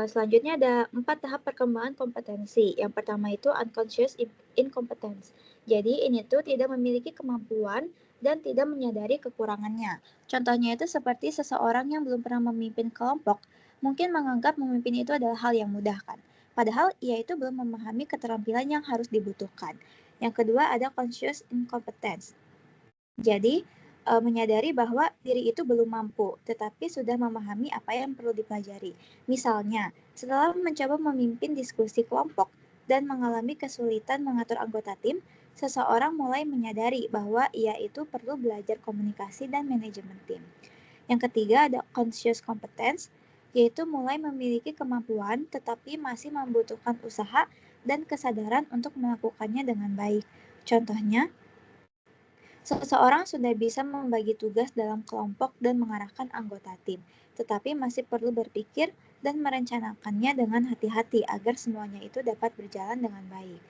Selanjutnya ada 4 tahap perkembangan kompetensi. Yang pertama itu unconscious incompetence. Jadi ini tuh tidak memiliki kemampuan dan tidak menyadari kekurangannya. Contohnya itu seperti seseorang yang belum pernah memimpin kelompok, mungkin menganggap memimpin itu adalah hal yang mudah kan. Padahal ia itu belum memahami keterampilan yang harus dibutuhkan. Yang kedua ada conscious incompetence. Jadi, menyadari bahwa diri itu belum mampu, tetapi sudah memahami apa yang perlu dipelajari. Misalnya, setelah mencoba memimpin diskusi kelompok dan mengalami kesulitan mengatur anggota tim, seseorang mulai menyadari bahwa ia itu perlu belajar komunikasi dan manajemen tim. Yang ketiga ada conscious competence, yaitu mulai memiliki kemampuan tetapi masih membutuhkan usaha dan kesadaran untuk melakukannya dengan baik. Contohnya, seseorang sudah bisa membagi tugas dalam kelompok dan mengarahkan anggota tim, tetapi masih perlu berpikir dan merencanakannya dengan hati-hati agar semuanya itu dapat berjalan dengan baik.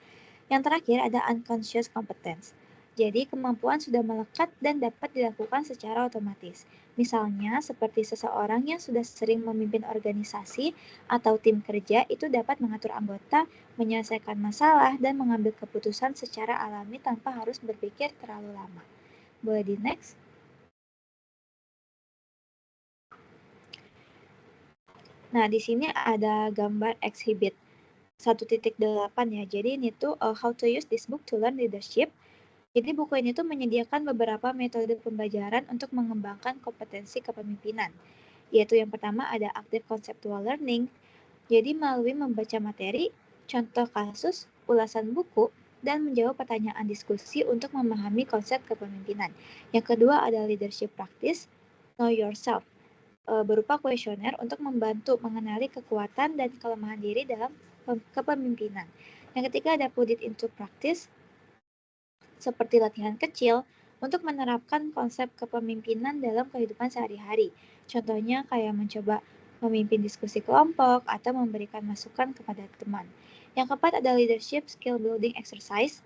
Yang terakhir ada unconscious competence. Jadi kemampuan sudah melekat dan dapat dilakukan secara otomatis. Misalnya seperti seseorang yang sudah sering memimpin organisasi atau tim kerja itu dapat mengatur anggota, menyelesaikan masalah, dan mengambil keputusan secara alami tanpa harus berpikir terlalu lama. Boleh di next? Nah, di sini ada gambar exhibit 1.8 ya. Jadi ini tuh how to use this book to learn leadership. Jadi buku ini tuh menyediakan beberapa metode pembelajaran untuk mengembangkan kompetensi kepemimpinan. Yaitu yang pertama ada active conceptual learning. Jadi melalui membaca materi, contoh kasus, ulasan buku, dan menjawab pertanyaan diskusi untuk memahami konsep kepemimpinan. Yang kedua ada leadership practice, know yourself, berupa kuesioner untuk membantu mengenali kekuatan dan kelemahan diri dalam kepemimpinan. Yang ketiga ada put it into practice, seperti latihan kecil untuk menerapkan konsep kepemimpinan dalam kehidupan sehari-hari. Contohnya kayak mencoba memimpin diskusi kelompok atau memberikan masukan kepada teman. Yang keempat ada leadership skill building exercise.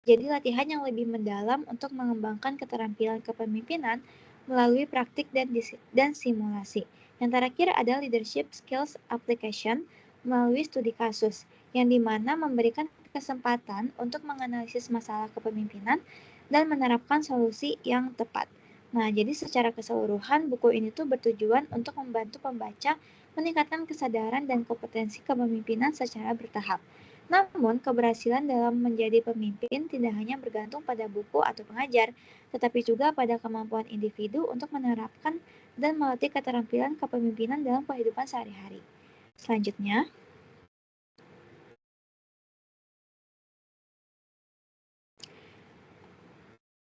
Jadi latihan yang lebih mendalam untuk mengembangkan keterampilan kepemimpinan melalui praktik dan simulasi. Yang terakhir ada leadership skills application melalui studi kasus, yang dimana memberikan kesempatan untuk menganalisis masalah kepemimpinan dan menerapkan solusi yang tepat. Nah, jadi secara keseluruhan buku ini tuh bertujuan untuk membantu pembaca meningkatkan kesadaran dan kompetensi kepemimpinan secara bertahap. Namun, keberhasilan dalam menjadi pemimpin tidak hanya bergantung pada buku atau pengajar, tetapi juga pada kemampuan individu untuk menerapkan dan melatih keterampilan kepemimpinan dalam kehidupan sehari-hari. Selanjutnya,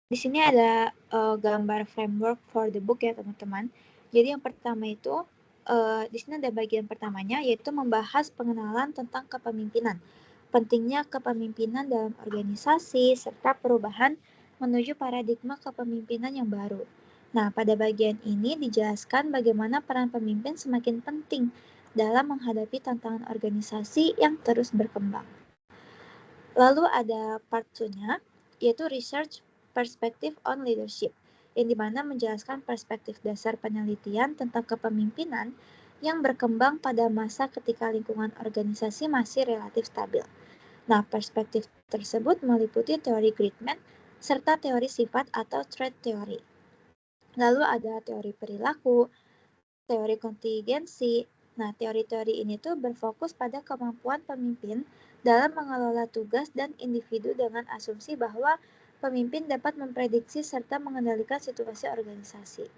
di sini ada gambar framework for the book ya teman-teman. Jadi yang pertama itu di sini ada bagian pertamanya yaitu membahas pengenalan tentang kepemimpinan. Pentingnya kepemimpinan dalam organisasi serta perubahan menuju paradigma kepemimpinan yang baru. Nah, pada bagian ini dijelaskan bagaimana peran pemimpin semakin penting dalam menghadapi tantangan organisasi yang terus berkembang. Lalu ada part 2-nya, yaitu research perspective on leadership, yang dimana menjelaskan perspektif dasar penelitian tentang kepemimpinan yang berkembang pada masa ketika lingkungan organisasi masih relatif stabil. Nah, perspektif tersebut meliputi teori Gridman serta teori sifat atau trait theory. Lalu ada teori perilaku, teori kontingensi. Nah, teori-teori ini tuh berfokus pada kemampuan pemimpin dalam mengelola tugas dan individu dengan asumsi bahwa pemimpin dapat memprediksi serta mengendalikan situasi organisasi.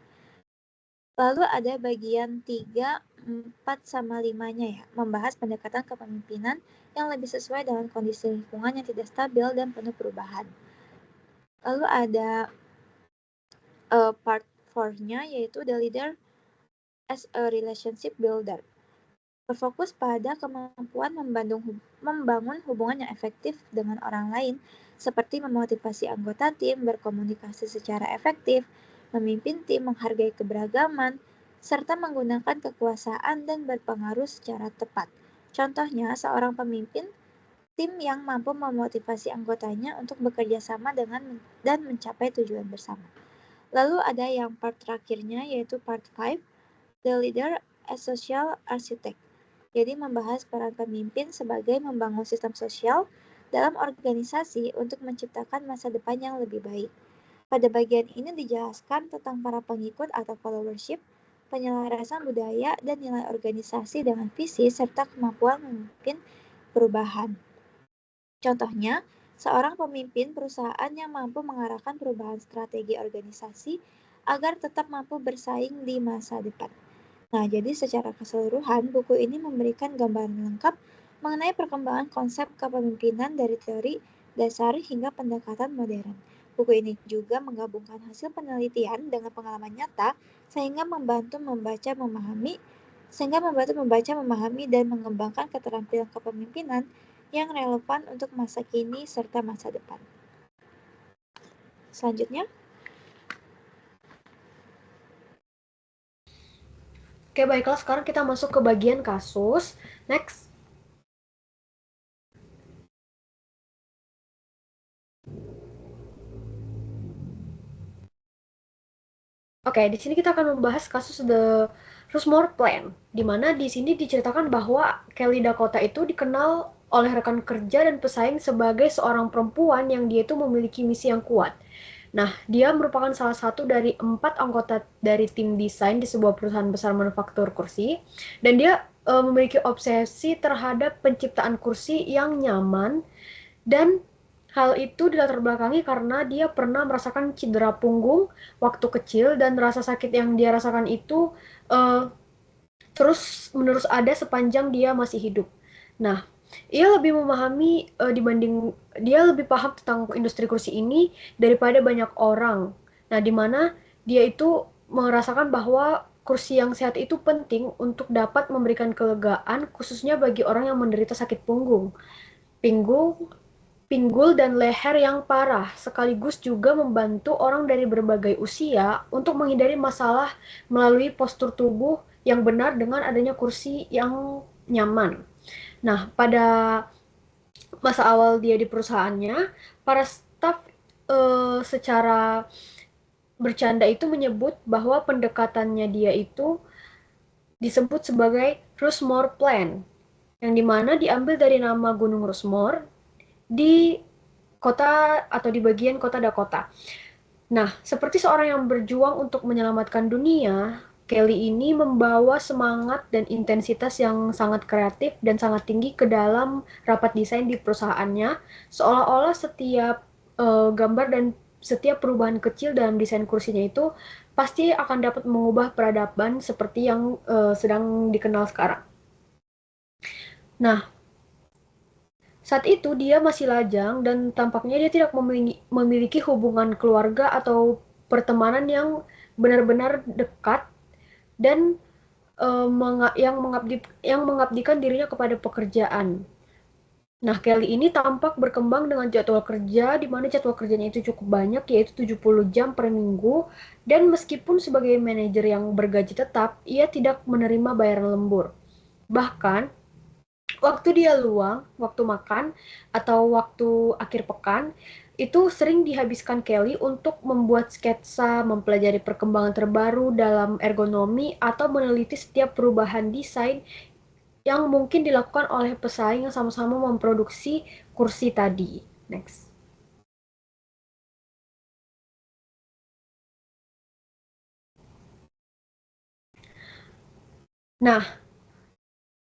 Lalu ada bagian 3, 4, sama 5-nya ya, membahas pendekatan kepemimpinan yang lebih sesuai dengan kondisi lingkungan yang tidak stabil dan penuh perubahan. Lalu ada part 4-nya yaitu the leader as a relationship builder. Berfokus pada kemampuan membangun hubungan yang efektif dengan orang lain, seperti memotivasi anggota tim, berkomunikasi secara efektif, memimpin tim, menghargai keberagaman, serta menggunakan kekuasaan dan berpengaruh secara tepat. Contohnya, seorang pemimpin tim yang mampu memotivasi anggotanya untuk bekerja sama dan mencapai tujuan bersama. Lalu ada yang part terakhirnya, yaitu part 5, the leader as social architect. Jadi membahas peran pemimpin sebagai membangun sistem sosial dalam organisasi untuk menciptakan masa depan yang lebih baik. Pada bagian ini dijelaskan tentang para pengikut atau followership, penyelarasan budaya dan nilai organisasi dengan visi serta kemampuan memimpin perubahan. Contohnya, seorang pemimpin perusahaan yang mampu mengarahkan perubahan strategi organisasi agar tetap mampu bersaing di masa depan. Nah, jadi secara keseluruhan, buku ini memberikan gambaran lengkap mengenai perkembangan konsep kepemimpinan dari teori dasar hingga pendekatan modern. Buku ini juga menggabungkan hasil penelitian dengan pengalaman nyata sehingga membantu membaca, memahami, dan mengembangkan keterampilan kepemimpinan yang relevan untuk masa kini serta masa depan. Selanjutnya. Oke, baiklah, sekarang kita masuk ke bagian kasus. Next. Oke, di sini kita akan membahas kasus The Rushmore Plan, di mana di sini diceritakan bahwa Kelly Dakota itu dikenal oleh rekan kerja dan pesaing sebagai seorang perempuan yang dia itu memiliki misi yang kuat. Nah, dia merupakan salah satu dari 4 anggota dari tim desain di sebuah perusahaan besar manufaktur kursi, dan dia memiliki obsesi terhadap penciptaan kursi yang nyaman, dan hal itu dilatar belakangi karena dia pernah merasakan cedera punggung waktu kecil, dan rasa sakit yang dia rasakan itu terus menerus ada sepanjang dia masih hidup. Nah, ia lebih memahami dia lebih paham tentang industri kursi ini daripada banyak orang. Nah, di mana dia itu merasakan bahwa kursi yang sehat itu penting untuk dapat memberikan kelegaan, khususnya bagi orang yang menderita sakit punggung, pinggul, pinggul dan leher yang parah, sekaligus juga membantu orang dari berbagai usia untuk menghindari masalah melalui postur tubuh yang benar dengan adanya kursi yang nyaman. Nah, pada masa awal dia di perusahaannya, para staf secara bercanda itu menyebut bahwa pendekatannya dia itu disebut sebagai Rushmore Plan, yang dimana diambil dari nama Gunung Rushmore di kota atau di bagian kota Dakota. Nah, seperti seorang yang berjuang untuk menyelamatkan dunia, Kelly ini membawa semangat dan intensitas yang sangat kreatif dan sangat tinggi ke dalam rapat desain di perusahaannya, seolah-olah setiap gambar dan setiap perubahan kecil dalam desain kursinya itu pasti akan dapat mengubah peradaban seperti yang sedang dikenal sekarang. Nah, saat itu dia masih lajang dan tampaknya dia tidak memiliki hubungan keluarga atau pertemanan yang benar-benar dekat, dan yang mengabdikan dirinya kepada pekerjaan. Nah, Kelly ini tampak berkembang dengan jadwal kerja di mana jadwal kerjanya itu cukup banyak, yaitu 70 jam per minggu, dan meskipun sebagai manajer yang bergaji tetap, ia tidak menerima bayaran lembur. Bahkan waktu dia luang, waktu makan, atau waktu akhir pekan, itu sering dihabiskan Kelly untuk membuat sketsa, mempelajari perkembangan terbaru dalam ergonomi, atau meneliti setiap perubahan desain yang mungkin dilakukan oleh pesaing yang sama-sama memproduksi kursi tadi. Next. Nah,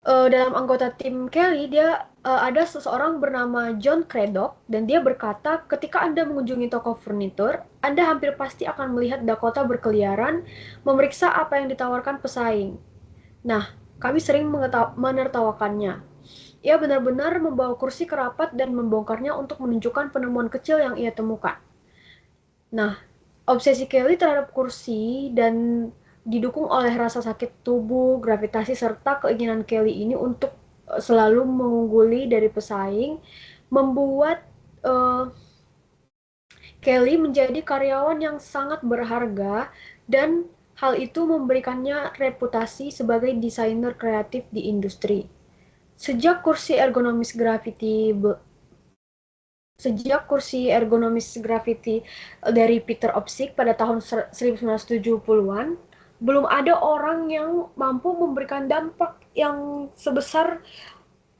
dalam anggota tim Kelly, dia ada seseorang bernama John Craddock, dan dia berkata, ketika Anda mengunjungi toko furnitur, Anda hampir pasti akan melihat Dakota berkeliaran, memeriksa apa yang ditawarkan pesaing. Nah, kami sering menertawakannya. Ia benar-benar membawa kursi ke rapat dan membongkarnya untuk menunjukkan penemuan kecil yang ia temukan. Nah, obsesi Kelly terhadap kursi dan didukung oleh rasa sakit tubuh, gravitasi, serta keinginan Kelly ini untuk selalu mengungguli dari pesaing, membuat uh, Kelly menjadi karyawan yang sangat berharga, dan hal itu memberikannya reputasi sebagai desainer kreatif di industri. Sejak kursi ergonomis Gravity Sejak kursi ergonomis Gravity dari Peter Opsik pada tahun 1970-an, belum ada orang yang mampu memberikan dampak yang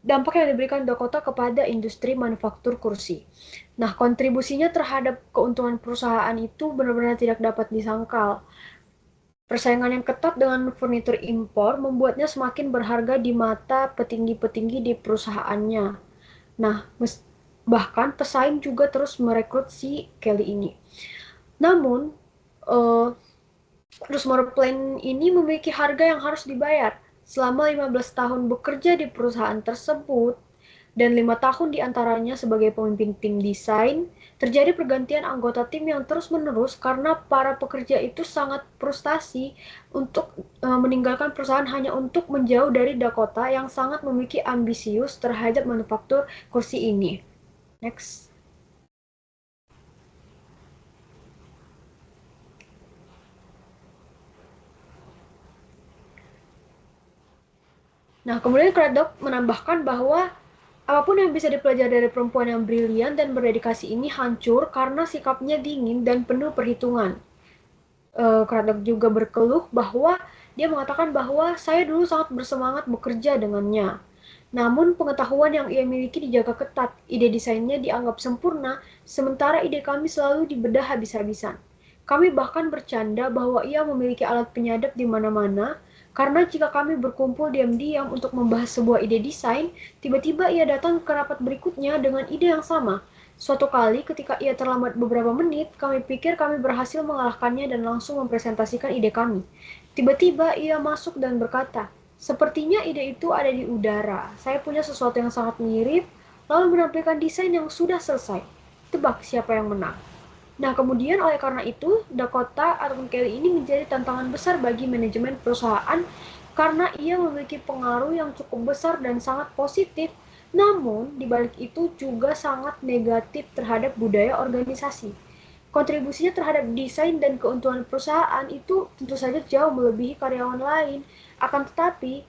diberikan Dakota kepada industri manufaktur kursi. Nah, kontribusinya terhadap keuntungan perusahaan itu benar-benar tidak dapat disangkal. Persaingan yang ketat dengan furnitur impor membuatnya semakin berharga di mata petinggi-petinggi di perusahaannya. Nah, bahkan pesaing juga terus merekrut si Kelly ini. Namun, uh, Rushmore Plan ini memiliki harga yang harus dibayar. Selama 15 tahun bekerja di perusahaan tersebut, dan 5 tahun diantaranya sebagai pemimpin tim desain, terjadi pergantian anggota tim yang terus-menerus karena para pekerja itu sangat frustasi untuk meninggalkan perusahaan hanya untuk menjauh dari Dakota yang sangat memiliki ambisius terhadap manufaktur kursi ini. Next. Nah, kemudian Craddock menambahkan bahwa apapun yang bisa dipelajari dari perempuan yang brilian dan berdedikasi ini hancur karena sikapnya dingin dan penuh perhitungan. Craddock juga berkeluh bahwa dia mengatakan bahwa saya dulu sangat bersemangat bekerja dengannya. Namun pengetahuan yang ia miliki dijaga ketat, ide desainnya dianggap sempurna, sementara ide kami selalu dibedah habis-habisan. Kami bahkan bercanda bahwa ia memiliki alat penyadap di mana-mana, karena jika kami berkumpul diam-diam untuk membahas sebuah ide desain, tiba-tiba ia datang ke rapat berikutnya dengan ide yang sama. Suatu kali ketika ia terlambat beberapa menit, kami pikir kami berhasil mengalahkannya dan langsung mempresentasikan ide kami. Tiba-tiba ia masuk dan berkata, "Sepertinya ide itu ada di udara. Saya punya sesuatu yang sangat mirip, lalu menampilkan desain yang sudah selesai. Tebak siapa yang menang." Nah, kemudian oleh karena itu, Dakota ataupun Kelly ini menjadi tantangan besar bagi manajemen perusahaan karena ia memiliki pengaruh yang cukup besar dan sangat positif, namun di balik itu juga sangat negatif terhadap budaya organisasi. Kontribusinya terhadap desain dan keuntungan perusahaan itu tentu saja jauh melebihi karyawan lain. Akan tetapi,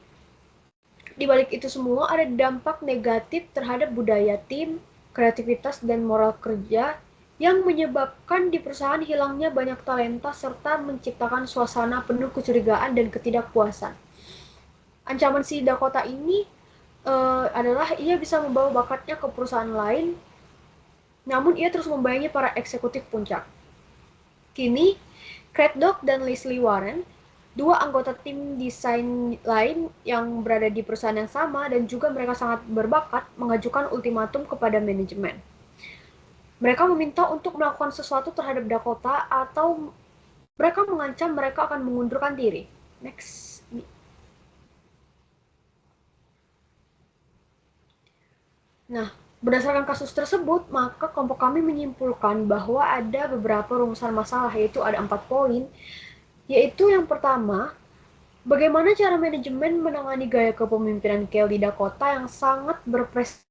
di balik itu semua ada dampak negatif terhadap budaya tim, kreativitas, dan moral kerja yang menyebabkan di perusahaan hilangnya banyak talenta serta menciptakan suasana penuh kecurigaan dan ketidakpuasan. Ancaman si Dakota ini adalah ia bisa membawa bakatnya ke perusahaan lain, namun ia terus membayangi para eksekutif puncak. Kini, Craddock dan Leslie Warren, dua anggota tim desain lain yang berada di perusahaan yang sama dan juga mereka sangat berbakat, mengajukan ultimatum kepada manajemen. Mereka meminta untuk melakukan sesuatu terhadap Dakota atau mereka mengancam mereka akan mengundurkan diri. Next. Nah, berdasarkan kasus tersebut, maka kelompok kami menyimpulkan bahwa ada beberapa rumusan masalah, yaitu ada 4 poin, yaitu yang pertama, bagaimana cara manajemen menangani gaya kepemimpinan Kelly Dakota yang sangat berprestasi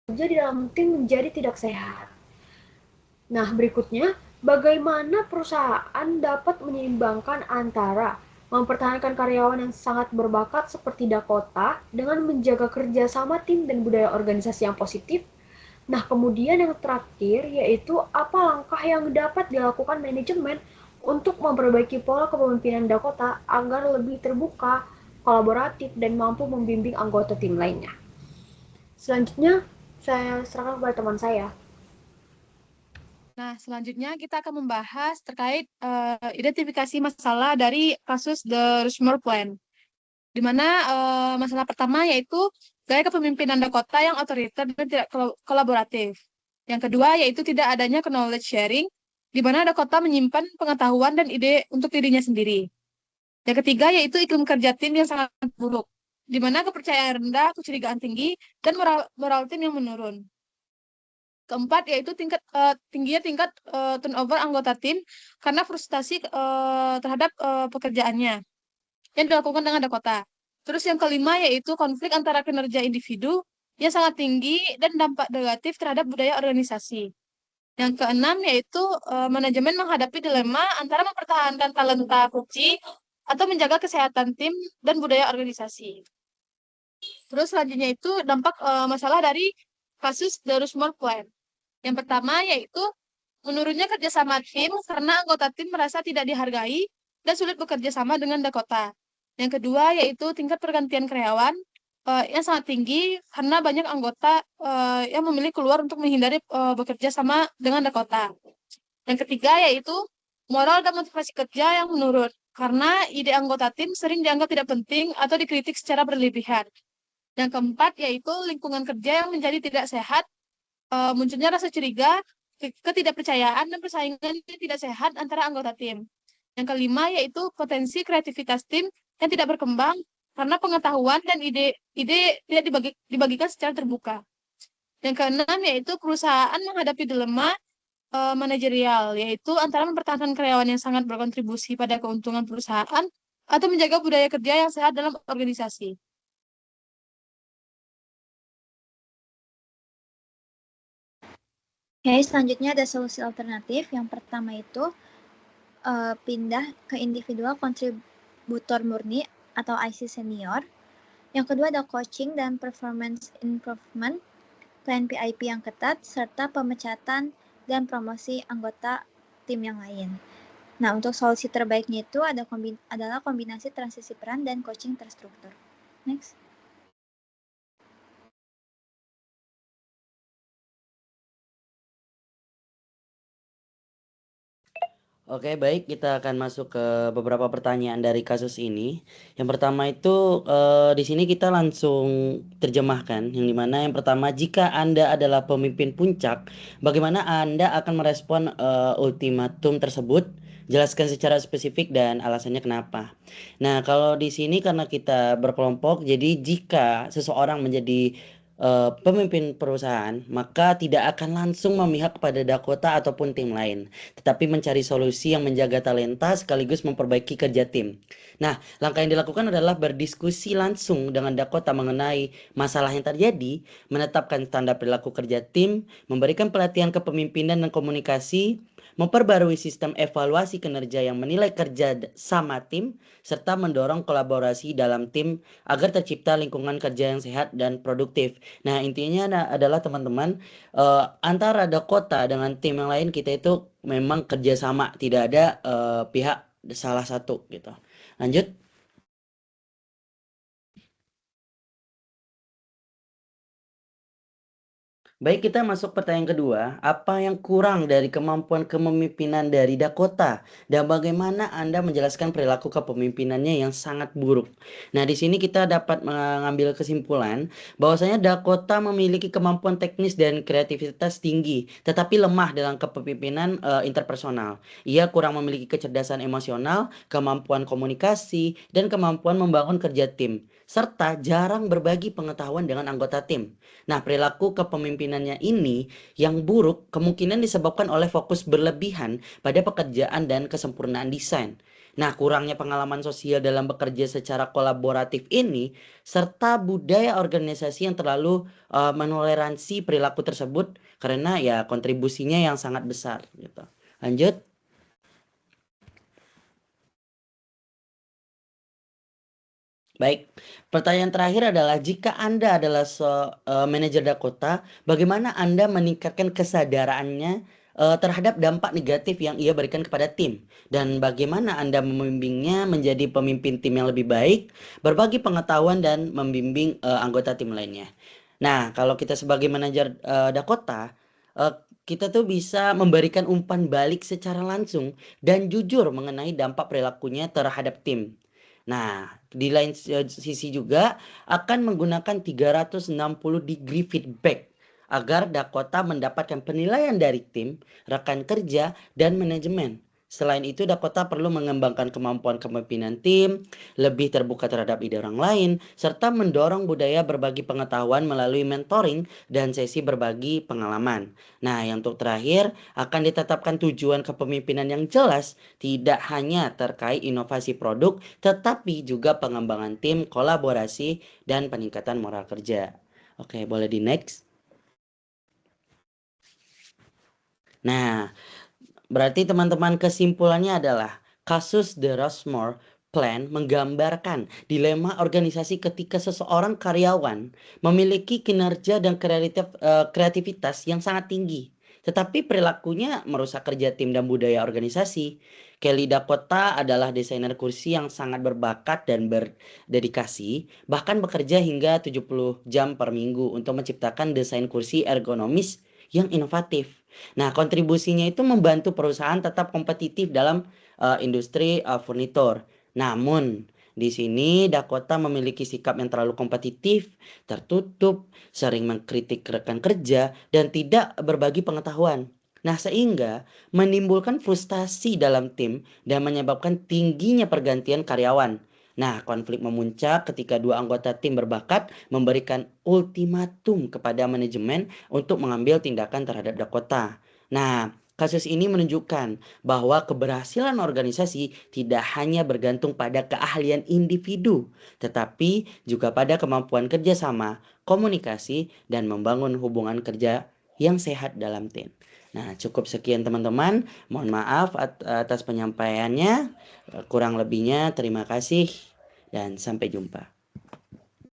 di dalam tim menjadi tidak sehat. Nah, berikutnya, bagaimana perusahaan dapat menyeimbangkan antara mempertahankan karyawan yang sangat berbakat seperti Dakota dengan menjaga kerjasama tim dan budaya organisasi yang positif. Nah, kemudian yang terakhir yaitu apa langkah yang dapat dilakukan manajemen untuk memperbaiki pola kepemimpinan Dakota agar lebih terbuka, kolaboratif, dan mampu membimbing anggota tim lainnya. Selanjutnya, saya serahkan kepada teman saya. Nah, selanjutnya kita akan membahas terkait identifikasi masalah dari kasus The Rushmore Plan. Di mana masalah pertama yaitu gaya kepemimpinan Dakota yang otoriter dan tidak kolaboratif. Yang kedua yaitu tidak adanya knowledge sharing, di mana Dakota menyimpan pengetahuan dan ide untuk dirinya sendiri. Yang ketiga yaitu iklim kerja tim yang sangat buruk, di mana kepercayaan rendah, kecurigaan tinggi, dan moral tim yang menurun. Keempat yaitu tingginya tingkat turnover anggota tim karena frustasi terhadap pekerjaannya yang dilakukan dengan Dakota. Terus yang kelima yaitu konflik antara kinerja individu yang sangat tinggi dan dampak negatif terhadap budaya organisasi. Yang keenam yaitu manajemen menghadapi dilema antara mempertahankan talenta kunci atau menjaga kesehatan tim dan budaya organisasi. Terus selanjutnya itu dampak masalah dari kasus The Rushmore Plan. Yang pertama yaitu menurunnya kerjasama tim karena anggota tim merasa tidak dihargai dan sulit bekerja sama dengan Dakota. Yang kedua yaitu tingkat pergantian karyawan yang sangat tinggi karena banyak anggota yang memilih keluar untuk menghindari bekerja sama dengan Dakota. Yang ketiga yaitu moral dan motivasi kerja yang menurun karena ide anggota tim sering dianggap tidak penting atau dikritik secara berlebihan. Yang keempat yaitu lingkungan kerja yang menjadi tidak sehat, munculnya rasa curiga, ketidakpercayaan, dan persaingan yang tidak sehat antara anggota tim. Yang kelima yaitu potensi kreativitas tim yang tidak berkembang karena pengetahuan dan ide tidak dibagikan secara terbuka. Yang keenam yaitu perusahaan menghadapi dilema manajerial, yaitu antara mempertahankan karyawan yang sangat berkontribusi pada keuntungan perusahaan atau menjaga budaya kerja yang sehat dalam organisasi. Oke, selanjutnya ada solusi alternatif. Yang pertama itu pindah ke individual kontributor murni atau IC senior. Yang kedua ada coaching dan performance improvement, plan PIP yang ketat, serta pemecatan dan promosi anggota tim yang lain. Nah, untuk solusi terbaiknya itu adalah kombinasi transisi peran dan coaching terstruktur. Next. Oke, baik, kita akan masuk ke beberapa pertanyaan dari kasus ini. Yang pertama itu di sini kita langsung terjemahkan. Yang dimana yang pertama, jika Anda adalah pemimpin puncak, bagaimana Anda akan merespon ultimatum tersebut? Jelaskan secara spesifik dan alasannya kenapa. Nah, kalau di sini karena kita berkelompok, jadi jika seseorang menjadi pemimpin perusahaan, maka tidak akan langsung memihak kepada Dakota ataupun tim lain, tetapi mencari solusi yang menjaga talenta sekaligus memperbaiki kerja tim. Nah, langkah yang dilakukan adalah berdiskusi langsung dengan Dakota mengenai masalah yang terjadi, menetapkan standar perilaku kerja tim, memberikan pelatihan kepemimpinan dan komunikasi, memperbarui sistem evaluasi kinerja yang menilai kerja sama tim, serta mendorong kolaborasi dalam tim agar tercipta lingkungan kerja yang sehat dan produktif. Nah, intinya adalah teman-teman, antara Dakota dengan tim yang lain kita itu memang kerjasama, tidak ada pihak salah satu gitu. Lanjut. Baik, kita masuk pertanyaan kedua. Apa yang kurang dari kemampuan kepemimpinan dari Dakota? Dan bagaimana Anda menjelaskan perilaku kepemimpinannya yang sangat buruk? Nah, di sini kita dapat mengambil kesimpulan bahwasanya Dakota memiliki kemampuan teknis dan kreativitas tinggi, tetapi lemah dalam kepemimpinan interpersonal. Ia kurang memiliki kecerdasan emosional, kemampuan komunikasi, dan kemampuan membangun kerja tim, serta jarang berbagi pengetahuan dengan anggota tim. Nah, perilaku kepemimpinannya ini yang buruk kemungkinan disebabkan oleh fokus berlebihan pada pekerjaan dan kesempurnaan desain. Nah, kurangnya pengalaman sosial dalam bekerja secara kolaboratif ini serta budaya organisasi yang terlalu menoleransi perilaku tersebut karena ya kontribusinya yang sangat besar gitu. Lanjut. Baik, pertanyaan terakhir adalah jika Anda adalah manajer Dakota, bagaimana Anda meningkatkan kesadarannya terhadap dampak negatif yang ia berikan kepada tim? Dan bagaimana Anda membimbingnya menjadi pemimpin tim yang lebih baik, berbagi pengetahuan dan membimbing anggota tim lainnya? Nah, kalau kita sebagai manajer Dakota, kita tuh bisa memberikan umpan balik secara langsung dan jujur mengenai dampak perilakunya terhadap tim. Nah, di lain sisi juga akan menggunakan 360 degree feedback agar Dakota mendapatkan penilaian dari tim, rekan kerja, dan manajemen. Selain itu, Dakota perlu mengembangkan kemampuan kepemimpinan tim, lebih terbuka terhadap ide orang lain, serta mendorong budaya berbagi pengetahuan melalui mentoring dan sesi berbagi pengalaman. Nah, yang untuk terakhir, akan ditetapkan tujuan kepemimpinan yang jelas, tidak hanya terkait inovasi produk, tetapi juga pengembangan tim, kolaborasi, dan peningkatan moral kerja. Oke, boleh di next. Nah, berarti teman-teman kesimpulannya adalah kasus The Rushmore Plan menggambarkan dilema organisasi ketika seseorang karyawan memiliki kinerja dan kreativitas yang sangat tinggi, tetapi perilakunya merusak kerja tim dan budaya organisasi. Kelly Dakota adalah desainer kursi yang sangat berbakat dan berdedikasi, bahkan bekerja hingga 70 jam per minggu untuk menciptakan desain kursi ergonomis yang inovatif. Nah, kontribusinya itu membantu perusahaan tetap kompetitif dalam industri furnitur. Namun, di sini Dakota memiliki sikap yang terlalu kompetitif, tertutup, sering mengkritik rekan kerja, dan tidak berbagi pengetahuan. Nah, sehingga menimbulkan frustasi dalam tim dan menyebabkan tingginya pergantian karyawan. Nah, konflik memuncak ketika dua anggota tim berbakat memberikan ultimatum kepada manajemen untuk mengambil tindakan terhadap Dakota. Nah, kasus ini menunjukkan bahwa keberhasilan organisasi tidak hanya bergantung pada keahlian individu, tetapi juga pada kemampuan kerjasama, komunikasi, dan membangun hubungan kerja yang sehat dalam teen. Nah, cukup sekian teman-teman. Mohon maaf atas penyampaiannya. Kurang lebihnya terima kasih dan sampai jumpa.